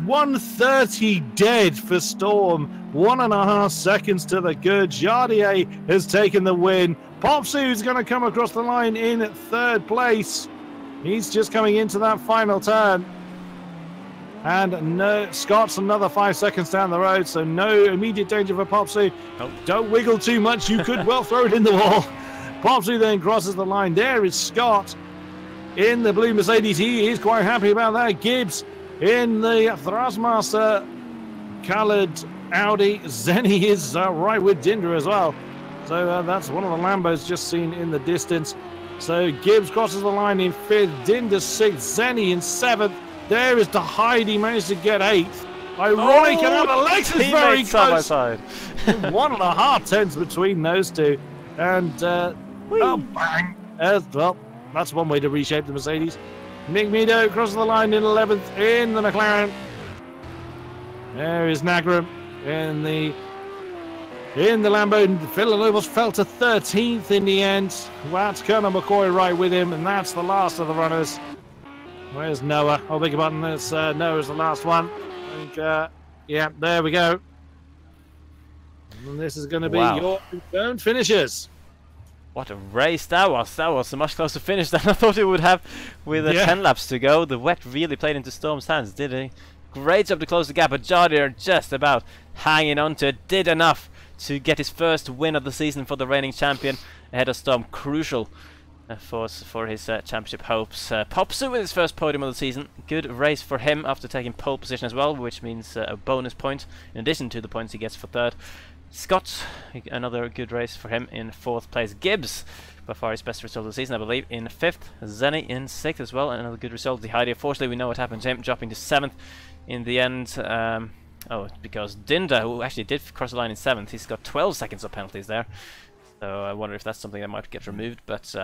130 dead for Storm. 1.5 seconds to the good. Jardier has taken the win. Popsu's going to come across the line in 3rd place. He's just coming into that final turn. And no, Scott's another 5 seconds down the road, so no immediate danger for Popsu. Oh, don't wiggle too much, you could well throw it in the wall. Popsu then crosses the line. There is Scott in the blue Mercedes. He is quite happy about that. Gibbs in the Thrustmaster coloured Audi. Zenny is right with Dinder as well. So that's one of the Lambos just seen in the distance. So Gibbs crosses the line in 5th, Dinder 6th, Zenny in 7th. There is the Heidi, managed to get 8th. Ironic, and Alex is very close. Side. 1.5 tenths between those two. And, oh, bang. Well, that's one way to reshape the Mercedes. Nick Meadow crosses the line in 11th in the McLaren. There is Nagram in the Lambo. Villalobos fell to 13th in the end. That's Colonel McCoy right with him, and that's the last of the runners. Where's Noah? Oh, beg your pardon. That's Noah's the last one. I think, yeah, there we go. And this is going to be your confirmed finishers. What a race that was. That was a much closer finish than I thought it would have with 10 laps to go. The wet really played into Storm's hands, did he? Great job to close the gap, but Jardier just about hanging on to it. Did enough to get his first win of the season for the reigning champion ahead of Storm. Crucial for his championship hopes. Popsu with his first podium of the season. Good race for him after taking pole position as well, which means a bonus point in addition to the points he gets for 3rd. Scott, another good race for him in 4th place. Gibbs, by far his best result of the season, I believe, in 5th. Zenny in 6th as well, another good result. The Heidi, unfortunately, we know what happened to him, dropping to 7th in the end. Because Dinda, who actually did cross the line in 7th, he's got 12 seconds of penalties there. So I wonder if that's something that might get removed, but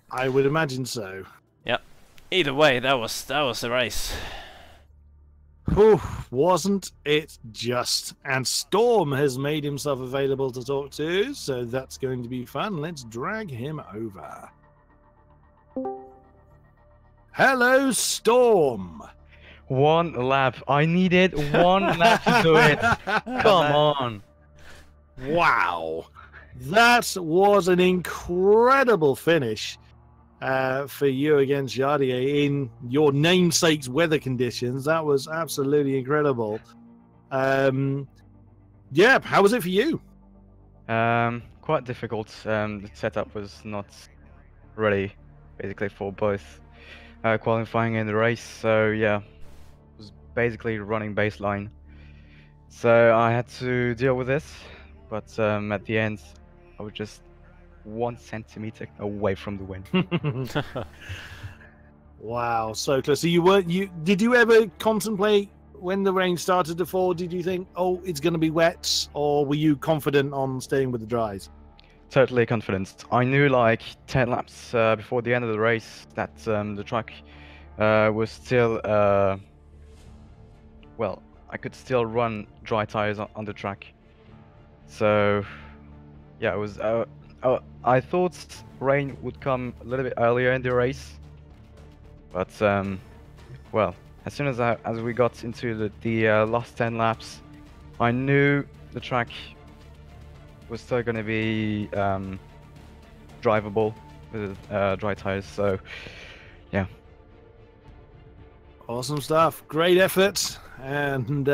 I would imagine so. Yep. Either way, that was the race. Whew, wasn't it just? And Storm has made himself available to talk to, so that's going to be fun. Let's drag him over. Hello, Storm. One lap. I needed one lap to do it. Come on. Wow. That was an incredible finish for you against Jardier in your namesake's weather conditions. That was absolutely incredible. Yeah, how was it for you? Quite difficult. The setup was not ready, basically, for both qualifying and the race. So yeah, it was basically running baseline. So I had to deal with this, but at the end, I was just 1 centimeter away from the win. Wow, so close. So did you ever contemplate when the rain started to fall, did you think, oh, it's going to be wet, or were you confident on staying with the dries? Totally confident. I knew like 10 laps before the end of the race that the track was still well, I could still run dry tires on the track. So yeah, it was. I thought rain would come a little bit earlier in the race, but well, as soon as we got into the last 10 laps, I knew the track was still going to be drivable with dry tires. So yeah. Awesome stuff. Great effort. And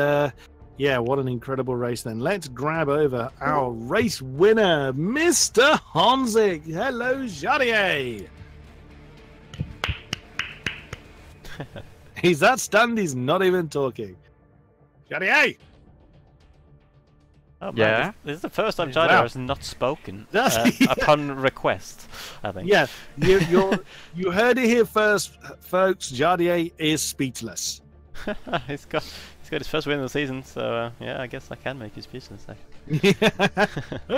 yeah, what an incredible race then. Let's grab over our race winner, Mr. Honzik. Hello, Jadier. He's that stunned, he's not even talking. Jadier! Oh, man, Yeah? this is the first time Jadier has not spoken upon request, I think. Yeah, you heard it here first, folks. Jadier is speechless. He's got his first win of the season, so yeah, I guess I can make you speechless. Actually.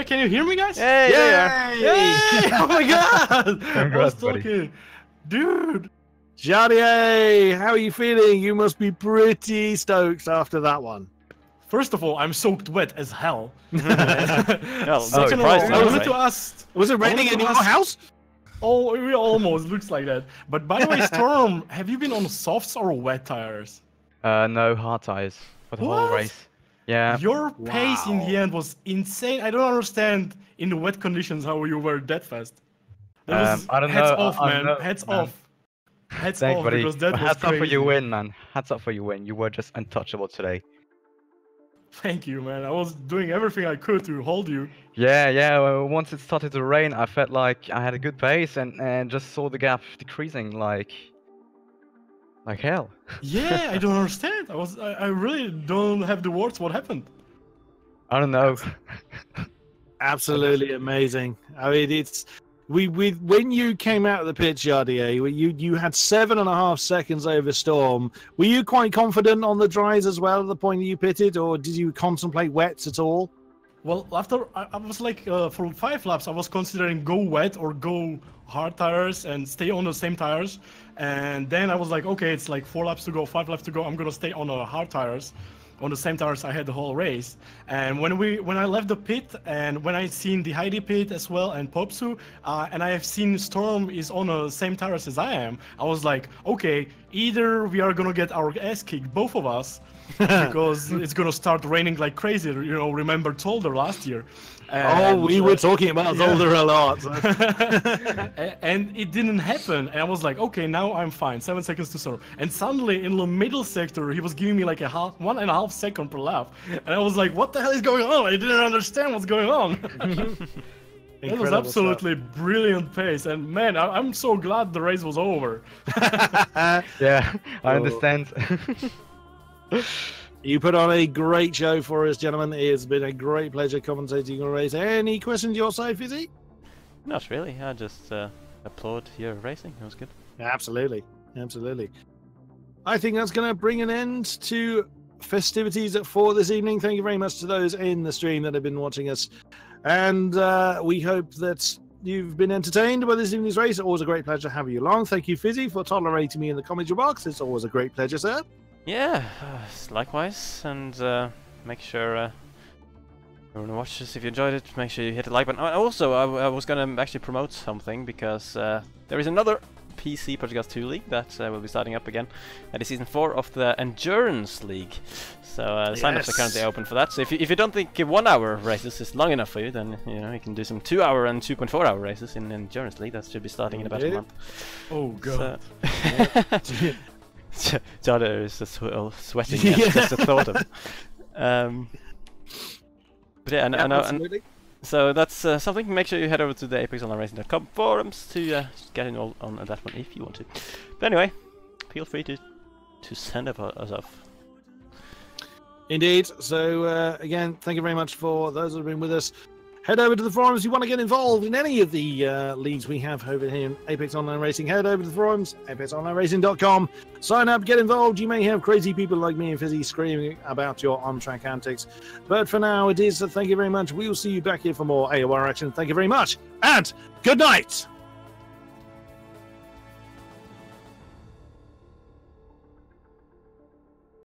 Can you hear me, guys? Yay! Yay! Oh my god! I was Congrats, buddy. talking. Dude! Jadier, how are you feeling? You must be pretty stoked after that one. First of all, I'm soaked wet as hell. Well, not Second of all, surprising, I wanted right? to ask... Was it raining in your house? Oh, it almost looks like that. But by the way, Storm, have you been on softs or wet tires? No hard tires for the whole What? race. Yeah. Your pace in Wow. the end was insane. I don't understand in the wet conditions how you were that fast. That was I don't heads know, off, I man. know, Heads man. off. Heads Thanks, off, buddy. because that was Hats up for crazy. your win, man. Hats up for your win. You were just untouchable today. Thank you, man. I was doing everything I could to hold you. Yeah. Once it started to rain, I felt like I had a good pace and just saw the gap decreasing like hell. Yeah, I don't understand. I really don't have the words. What happened? I don't know. Absolutely amazing. I mean, it's when you came out of the pit, Jadier, you had 7.5 seconds over Storm. Were you quite confident on the dries as well at the point that you pitted, or did you contemplate wets at all? Well, after I was like, for 5 laps, I was considering go wet or go hard tires and stay on the same tires. And then I was like, okay, it's like 4 laps to go, 5 laps to go. I'm gonna stay on the hard tires, on the same tires I had the whole race. And when I left the pit and when I seen the Heidi pit as well and Popsu, and I have seen Storm is on the same tires as I am, I was like, okay, either we are gonna get our ass kicked, both of us, because it's gonna start raining like crazy. You know, remember Zolder last year? And, we were talking about Zolder a lot. and it didn't happen. And I was like, okay, now I'm fine. 7 seconds to serve. And suddenly in the middle sector, he was giving me like 1.5 seconds per lap. And I was like, what the hell is going on? I didn't understand what's going on. It was absolutely brilliant pace. And man, I'm so glad the race was over. Yeah, I understand. You put on a great show for us, gentlemen. It has been a great pleasure commentating your race. Any questions your side, Fizzy? Not really. I just applaud your racing. It was good. Absolutely. I think that's going to bring an end to festivities at 4 this evening. Thank you very much to those in the stream that have been watching us. And we hope that you've been entertained by this evening's race. Always a great pleasure having you along. Thank you, Fizzy, for tolerating me in the commentary box. It's always a great pleasure, sir. Yeah, likewise. And make sure you want to watch this if you enjoyed it. Make sure you hit the like button. Also, I was going to actually promote something because there is another PC Project Cars 2 League that will be starting up again. That is Season 4 of the Endurance League. So sign-ups are currently open for that. So if you don't think 1 hour races is long enough for you, then you can do some 2 hour and 2.4 hour races in Endurance League. That should be starting in about a month. Oh god. So Jada is just sweating at just the thought of it. But yeah, and so that's something. Make sure you head over to the apexonlineracing.com forums to get in on that one if you want to. But anyway, feel free to send us off. Indeed. So again, thank you very much for those that have been with us. Head over to the forums if you want to get involved in any of the leagues we have over here in Apex Online Racing. Head over to the forums, apexonlineracing.com. Sign up, get involved. You may have crazy people like me and Fizzy screaming about your on-track antics. But for now, it is. Thank you very much. We will see you back here for more AOR action. Thank you very much, and good night.